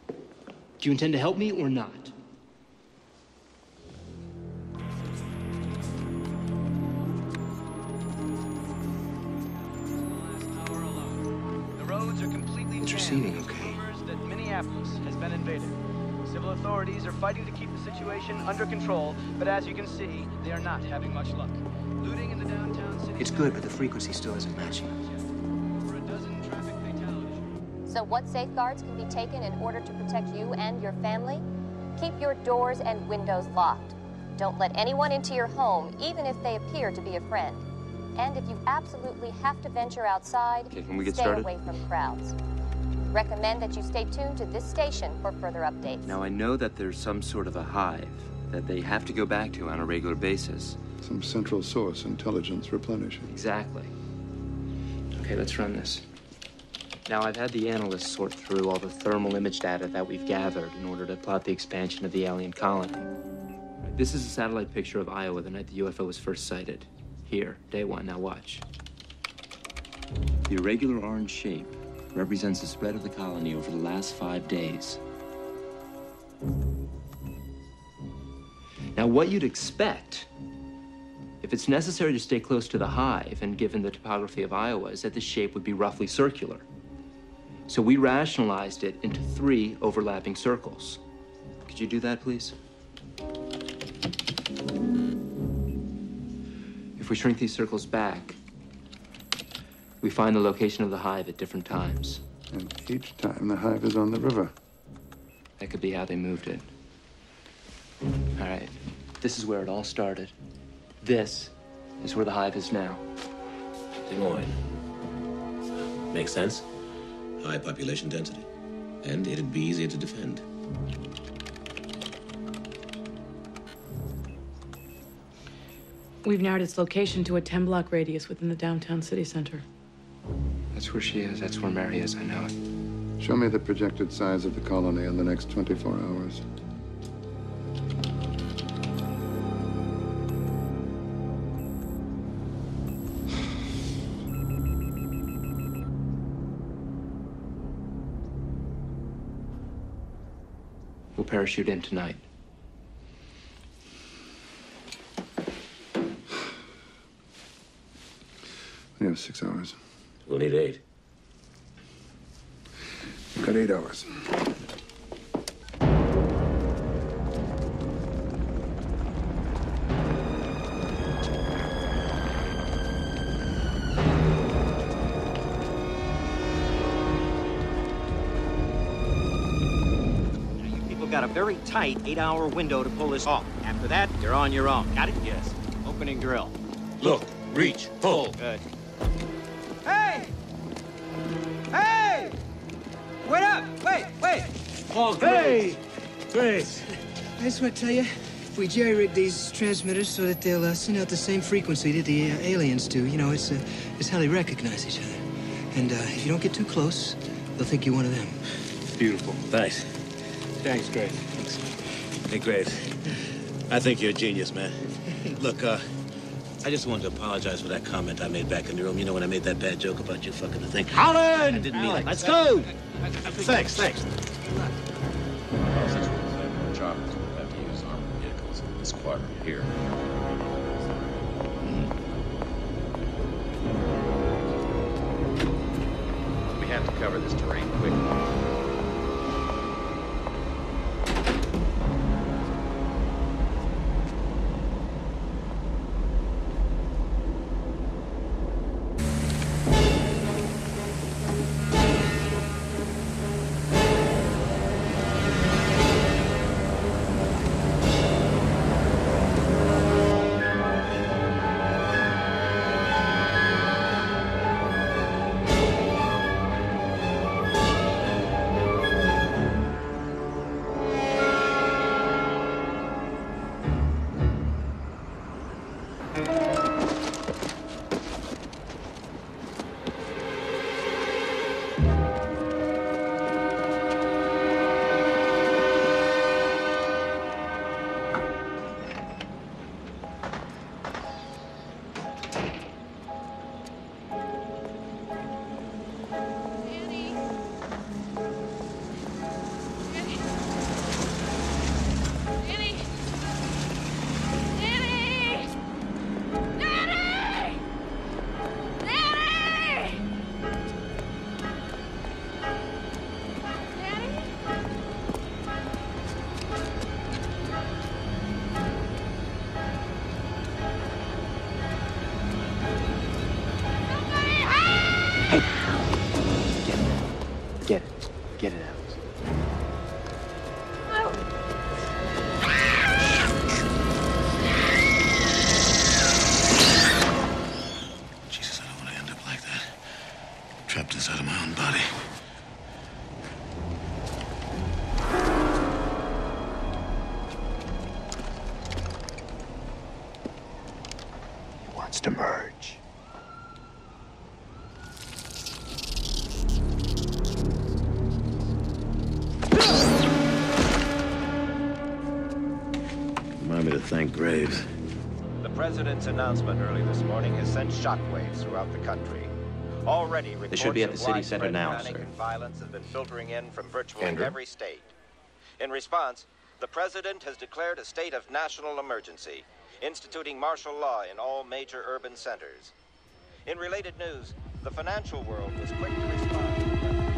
Do you intend to help me or not? The roads are completely Is jammed. receiving okay? Rumors that Minneapolis has been invaded. Civil authorities are fighting to keep the situation under control, but as you can see, they are not having much luck. Looting in the downtown city. It's good, but the frequency still isn't matching. Over a dozen traffic fatalities. So what safeguards can be taken in order to protect you and your family? Keep your doors and windows locked. Don't let anyone into your home, even if they appear to be a friend. And if you absolutely have to venture outside, Okay, can we get stay started? away from crowds. Recommend that you stay tuned to this station for further updates. Now, I know that there's some sort of a hive that they have to go back to on a regular basis. Some central source, intelligence replenishing. Exactly. Okay, let's run this. Now, I've had the analysts sort through all the thermal image data that we've gathered in order to plot the expansion of the alien colony. This is a satellite picture of Iowa the night the UFO was first sighted. Here, day one. Now watch. The irregular orange shape represents the spread of the colony over the last 5 days. Now, what you'd expect, if it's necessary to stay close to the hive, and given the topography of Iowa, is that the shape would be roughly circular. So we rationalized it into 3 overlapping circles. Could you do that, please? If we shrink these circles back, we find the location of the hive at different times. And each time the hive is on the river. That could be how they moved it. All right, this is where it all started. This is where the hive is now. Des Moines. Makes sense. High population density. And it'd be easier to defend. We've narrowed its location to a 10-block radius within the downtown city center. That's where she is. That's where Mary is. I know it. Show me the projected size of the colony in the next 24 hours. We'll parachute in tonight. We have 6 hours. We'll need 8. We've got 8 hours. Got a very tight 8-hour window to pull this off. After that, you're on your own. Got it? Yes. Opening drill. Look, reach, pull. Good. Hey! Hey! Wait up! Wait! Paul Hey! Grace. I just want to tell you, if we jerry-rig these transmitters so that they'll send out the same frequency that the aliens do, you know, it's how they recognize each other. And if you don't get too close, they'll think you're one of them. Beautiful. Thanks. Thanks, Grace. Thanks. Hey, Graves. I think you're a genius, man. Look, I just wanted to apologize for that comment I made back in the room. You know, when I made that bad joke about you fucking the thing. Colin! I didn't mean it. Let's go! Thanks. Choppers will have to use armored vehicles in this quadrant here. We have to cover this terrain quickly. Get it out. Jesus, I don't want to end up like that. Trapped inside of my own body. He wants to merge. Remind me to thank Graves. The president's announcement early this morning has sent shockwaves throughout the country. Already, reports should be at the of city center widespread now, panic sir. and violence have been filtering in from virtually Andrew? every state. In response, the president has declared a state of national emergency, instituting martial law in all major urban centers. In related news, the financial world was quick to respond to the president's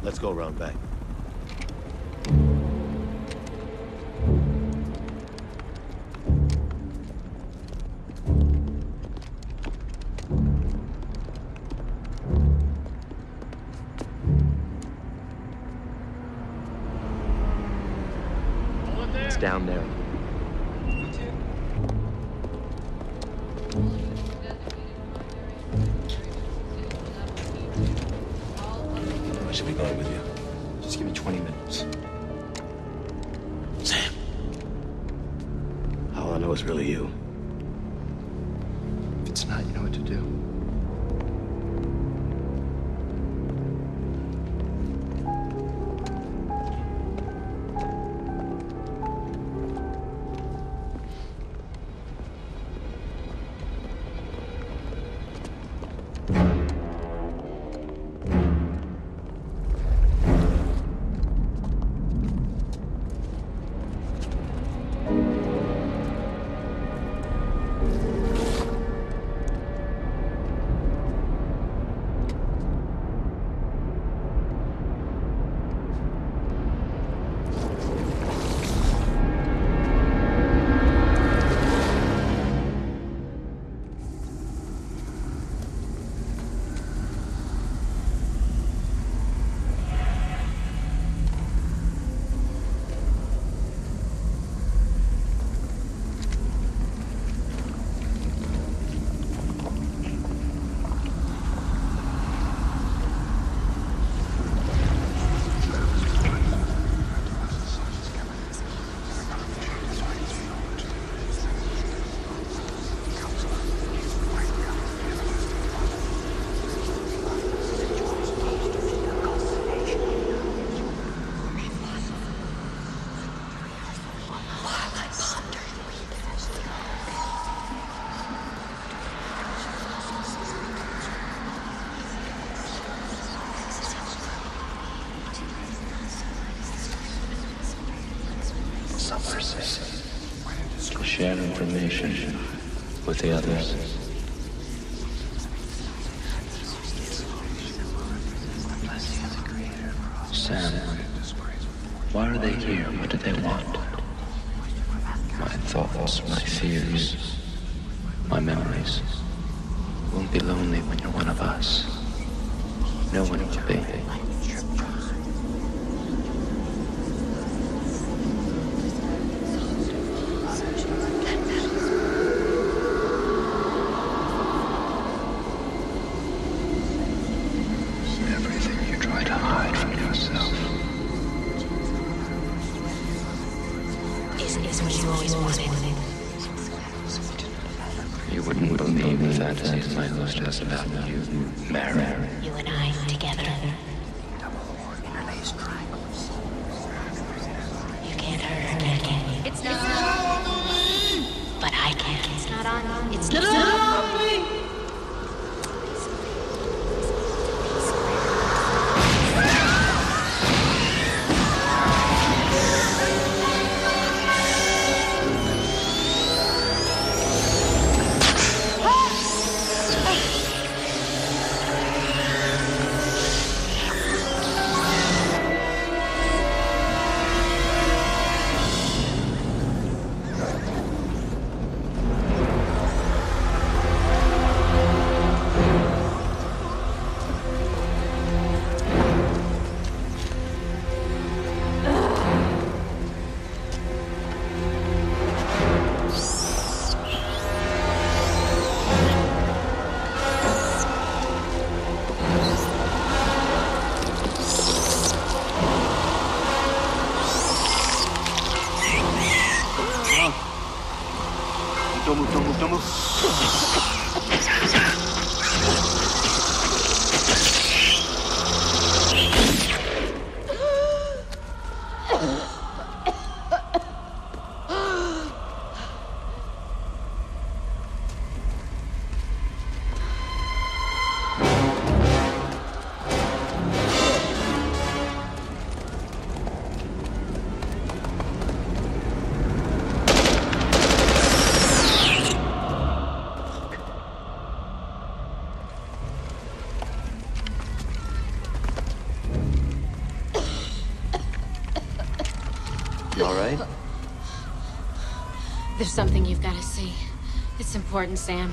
Let's go around back. It's down there. I should be going with you. Just give me 20 minutes. Sam. All I know is really you. If it's not, you know what to do. To share information with the others. Sam, why are they here? What do they want? My thoughts, my fears, my memories. Won't be lonely when you're one of us. No one will be. You wouldn't believe the fantasies my host has about you, Mary. You and I together. You can't hurt her, can you? It's not on me! But I can. It's not on me. It's not on me! You all right? There's something you've got to see. It's important, Sam.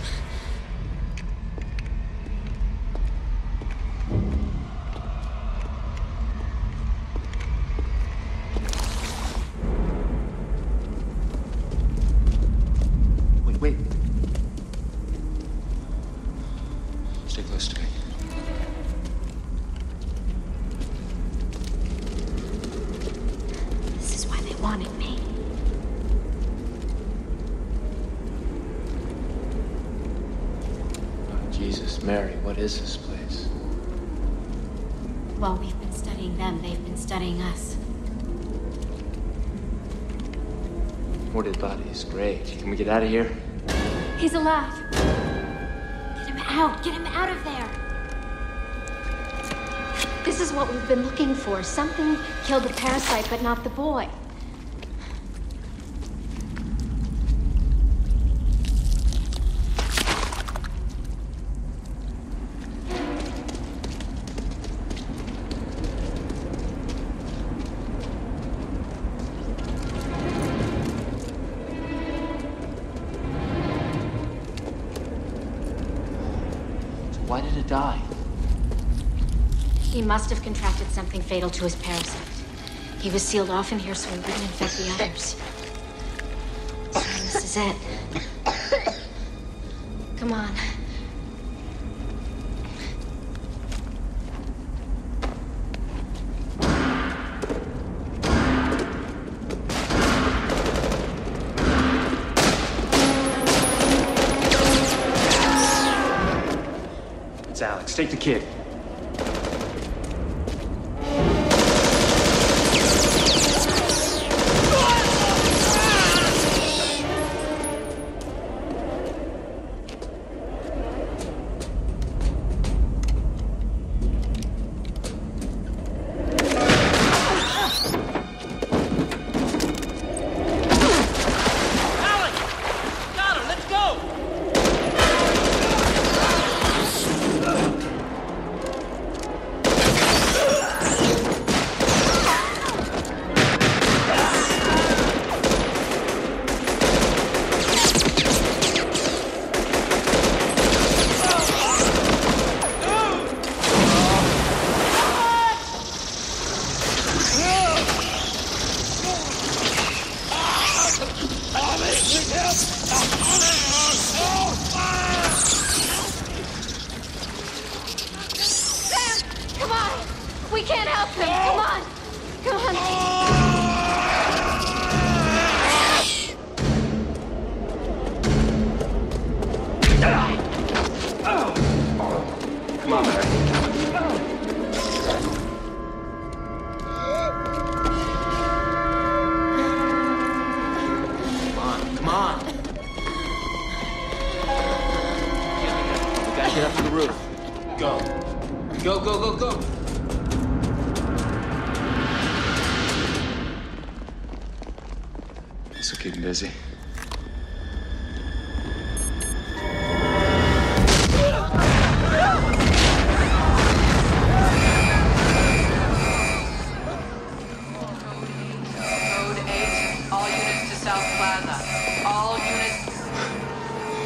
Wait. Stay close to me. This is why they wanted me. Jesus, Mary, what is this place? While we've been studying them, they've been studying us. Reported bodies, great. Can we get out of here? He's alive. Get him out. Get him out of there. This is what we've been looking for. Something killed the parasite, but not the boy. Why did it die? He must have contracted something fatal to his parasite. He was sealed off in here so he wouldn't infect the others. So this is it. Come on. It's Alex. Take the kid. Sam, come on. We can't help him. Come on. Come on. Come on, Mary. Come on. We gotta get up to the roof. Go. Go. This will keep him busy. Code 8, all units to South Plaza. All units.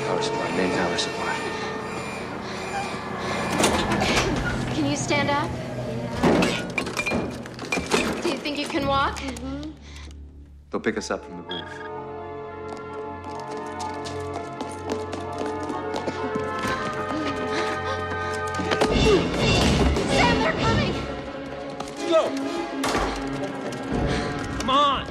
Power supply, main power supply. Can you stand up? Do you think you can walk? They'll pick us up from the roof. Sam, they're coming! Go! Come on!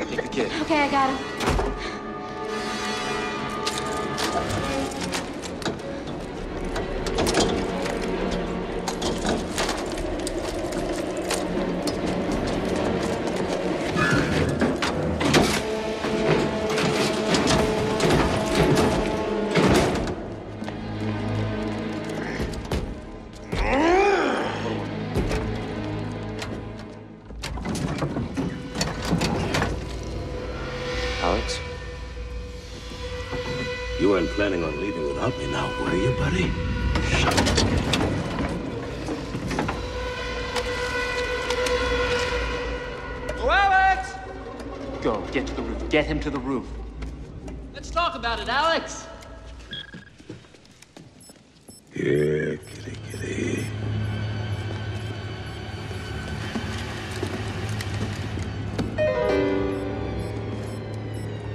Take the kid. Okay, I got him. planning on leaving without me now, were you, buddy? Oh, Alex! Go, get to the roof. Get him to the roof. Let's talk about it, Alex. Here, kitty.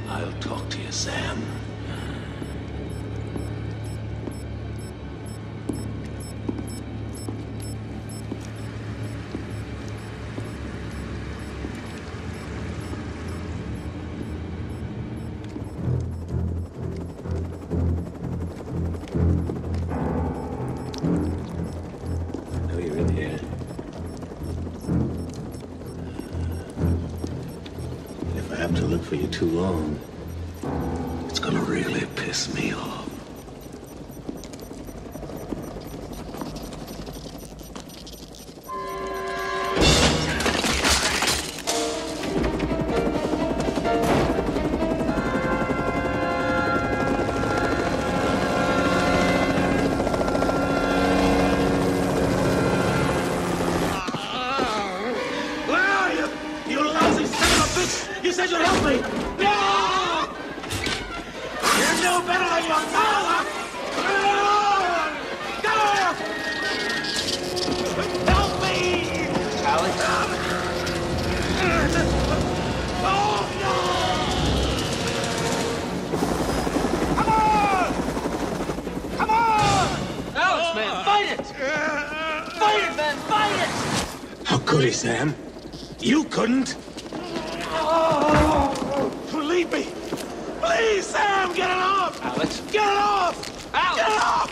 I'll talk to you, Sam. I know you're in here. If I have to look for you too long, it's gonna really piss me off. Where are you? You lousy son of a bitch! You said you'd help me! No! You're no better than your father! Help me! Alex? Oh, no! Come on! Alex, man, fight it! Fight it, man, fight it! How could he, Sam? You couldn't. Leave me! Please, Sam, get it off! Alex? Get it off! Alex! Get it off!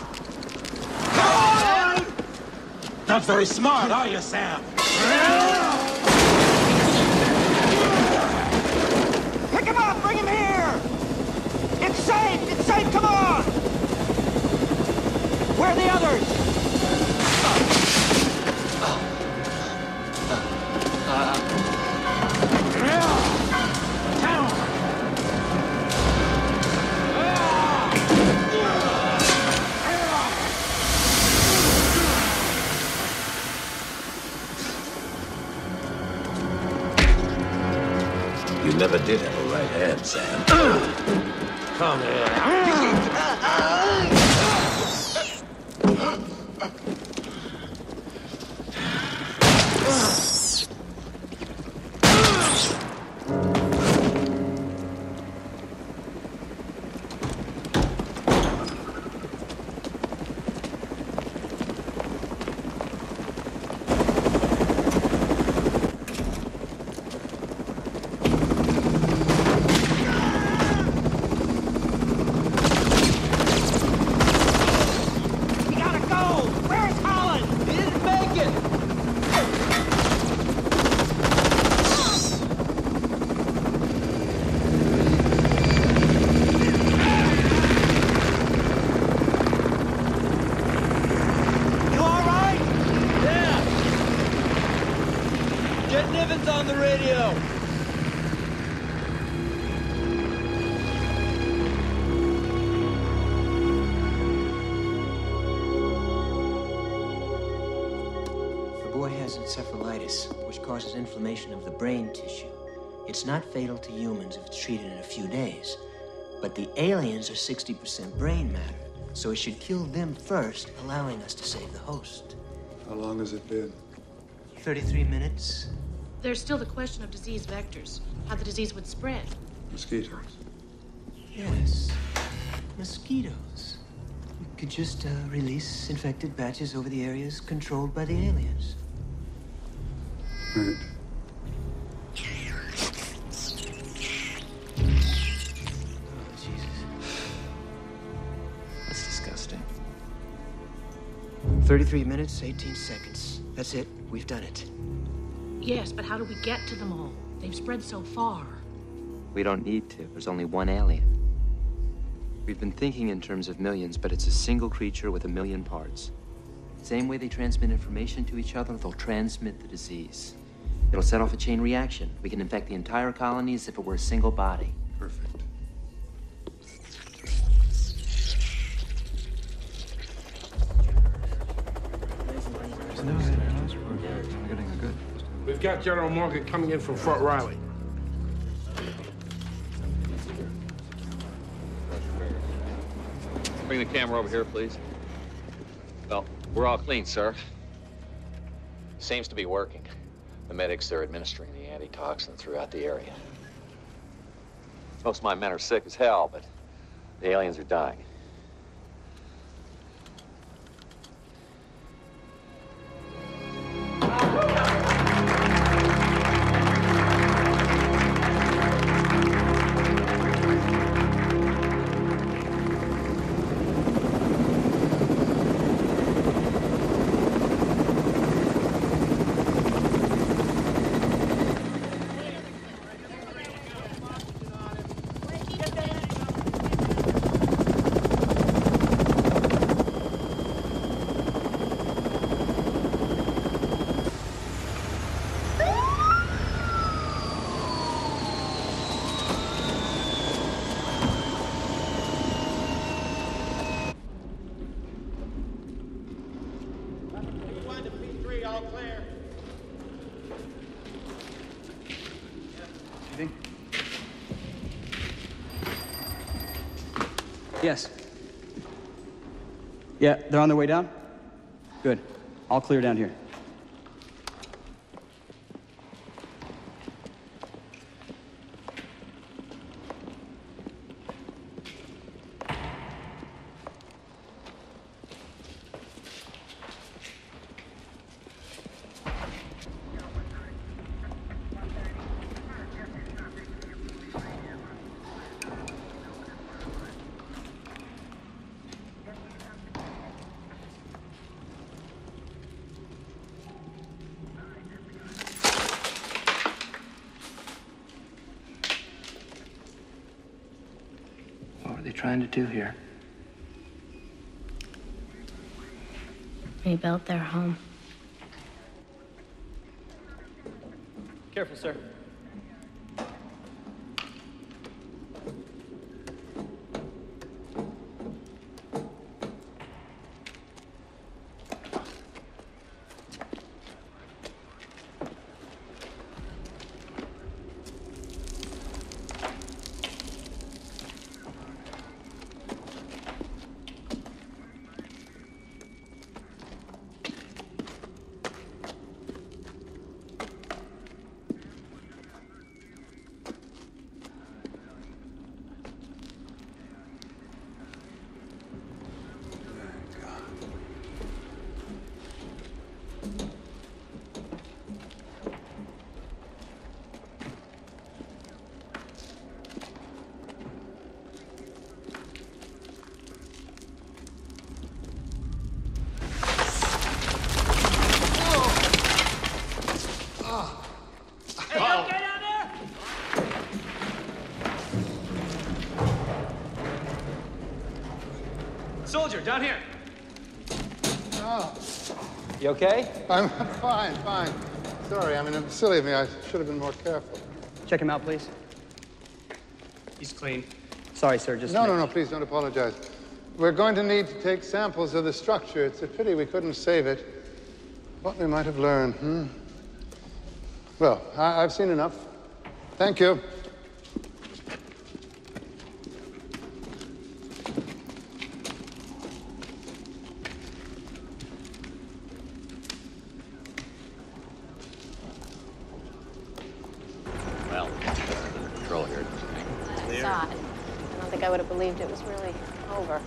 Come on! Not very smart, are you, Sam? Pick him up! Bring him here! It's safe! It's safe! Come on! Where are the others? You never did have a right hand, Sam. Come here. We gotta go! Where's Holland? He didn't make it! You all right? Yeah. Get Nivens on the radio. The boy has encephalitis, which causes inflammation of the brain tissue. It's not fatal to humans if it's treated in a few days. But the aliens are 60% brain matter, so it should kill them first, allowing us to save the host. How long has it been? 33 minutes. There's still the question of disease vectors, how the disease would spread. Mosquitoes. Yes. Mosquitoes. We could just release infected batches over the areas controlled by the aliens. Right. Oh, Jesus. That's disgusting. 33 minutes, 18 seconds. That's it. We've done it. Yes, but how do we get to them all? They've spread so far. We don't need to. There's only one alien. We've been thinking in terms of millions, but it's a single creature with a million parts. Same way they transmit information to each other, they'll transmit the disease. It'll set off a chain reaction. We can infect the entire colony as if it were a single body. Perfect. We've got General Morgan coming in from Fort Riley. Bring the camera over here, please. Well, we're all clean, sir. Seems to be working. The medics are administering the antitoxin throughout the area. Most of my men are sick as hell, but The aliens are dying. Yes. Yeah, they're on their way down? Good. All clear down here. What are they trying to do here? Rebuilt their home. Careful, sir. Soldier, down here. Oh, You okay? I'm fine. Sorry, I mean, it was silly of me. I should have been more careful. Check him out, please. He's clean. Sorry, sir, just... No, please don't apologize. We're going to need to take samples of the structure. It's a pity we couldn't save it. What we might have learned, Well, I've seen enough. Thank you. Well, under control here. I saw it. I don't think I would have believed it was really over.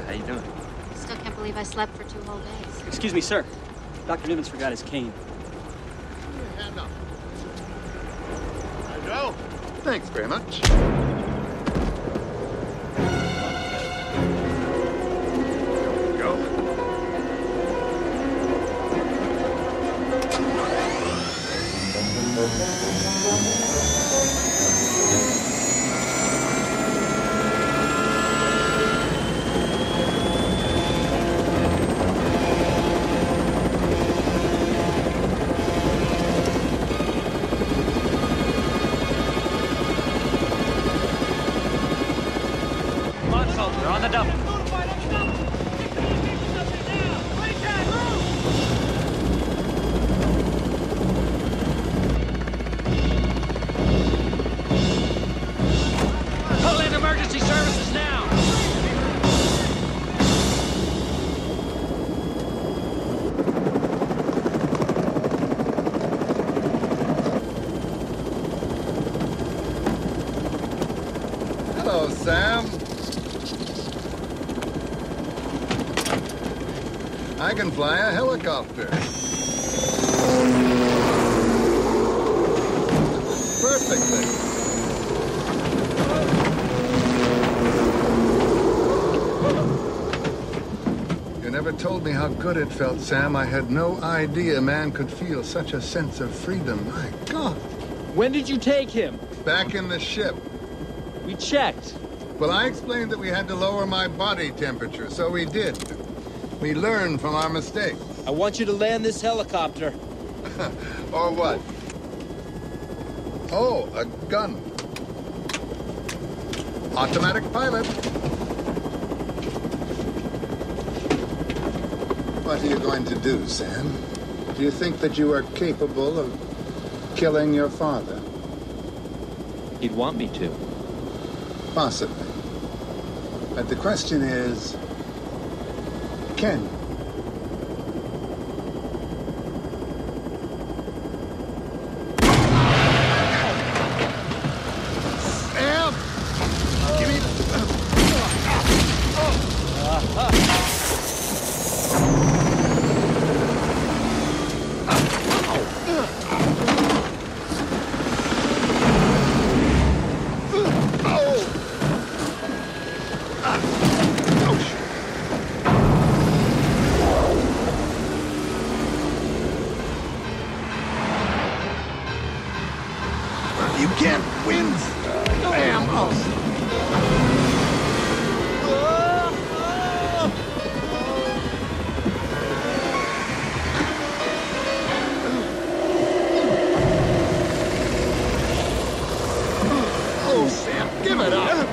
How you doing? Still can't believe I slept for 2 whole days. Excuse me, sir. Dr. Nivens forgot his cane. Hand up. There you go. Thanks very much. Come on, soldier. Hello, Sam. I can fly a helicopter. Perfectly. You never told me how good it felt, Sam. I had no idea a man could feel such a sense of freedom. My God. When did you take him? Back in the ship. We checked. Well, I explained that we had to lower my body temperature, so we did. We learned from our mistakes. I want you to land this helicopter. Or what? Oh, a gun. Automatic pilot. What are you going to do, Sam? Do you think that you are capable of killing your father? He'd want me to. Possibly. But the question is, can you? Sam! Give me... You can't win, Sam. Oh, Sam, give it up.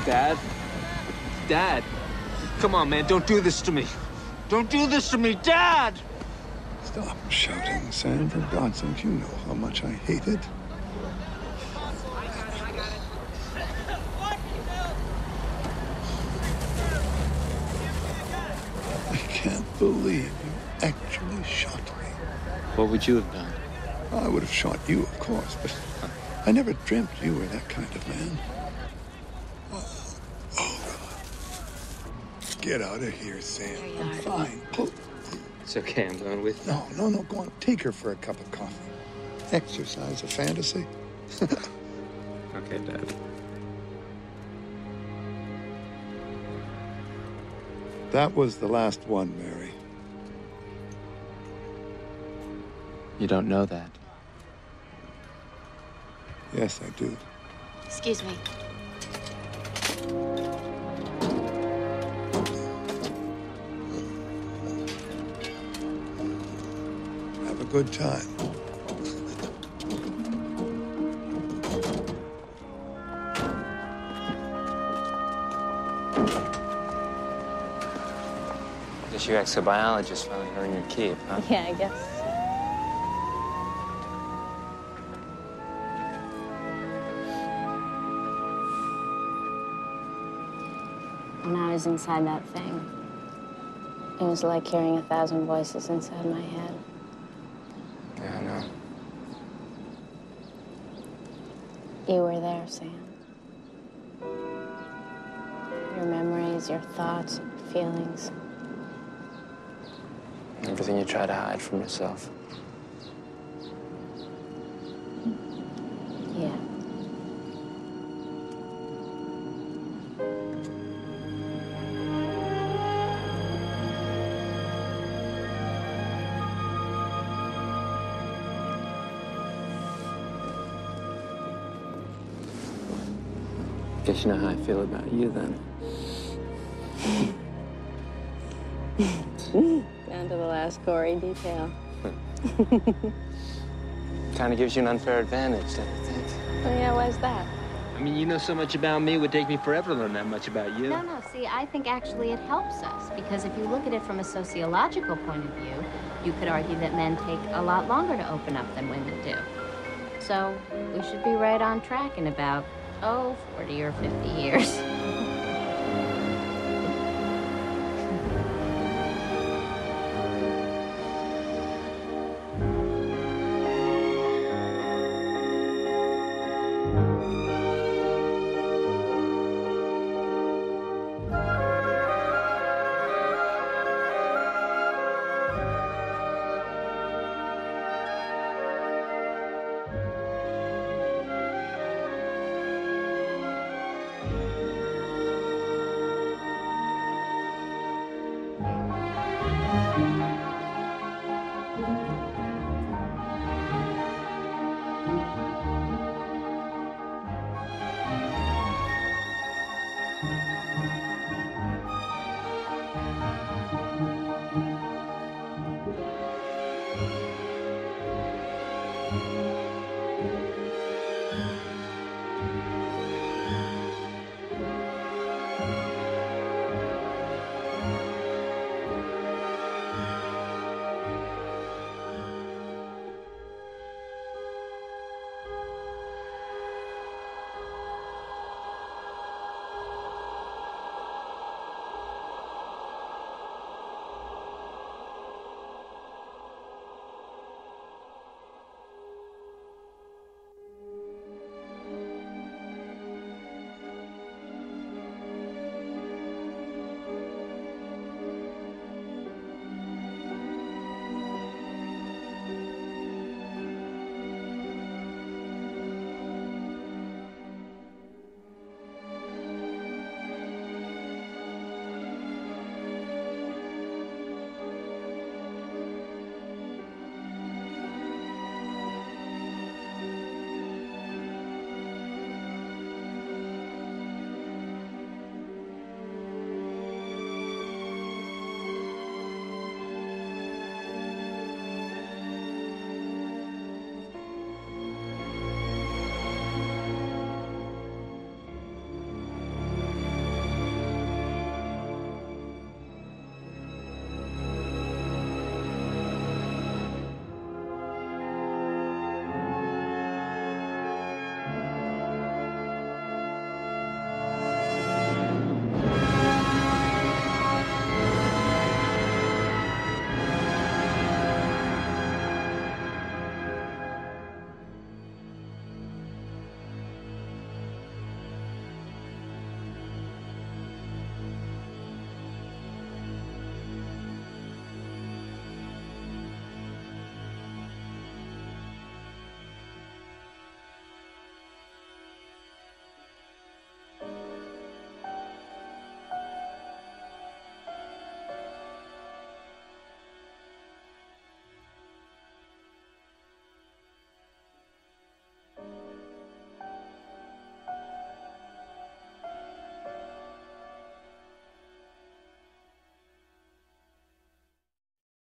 Dad? Dad? Come on, man, don't do this to me. Don't do this to me, Dad! Stop shouting, Sam. For God's sake, you know how much I hate it. I can't believe you actually shot me. What would you have done? I would have shot you, of course, but I never dreamt you were that kind of man. Oh, God. Get out of here, Sam. I'm fine. Oh. It's okay, I'm going with you. No, go on. Take her for a cup of coffee. Exercise a fantasy. Okay, Dad. That was the last one, Mary. You don't know that. Yes, I do. Excuse me. Have a good time. Guess your exobiologist finally earned your keep, huh? Yeah, I guess. When I was inside that thing, it was like hearing 1,000 voices inside my head. Yeah, I know. You were there, Sam. Your memories, your thoughts, feelings. Everything you try to hide from yourself. Yeah. Guess you know how I feel about you, then. Down to the last gory detail. Kind of gives you an unfair advantage, don't you think? Oh, yeah, why's that? I mean, you know so much about me, it would take me forever to learn that much about you. No, see, I think actually it helps us, because if you look at it from a sociological point of view, you could argue that men take a lot longer to open up than women do. So we should be right on track in about, 40 or 50 years.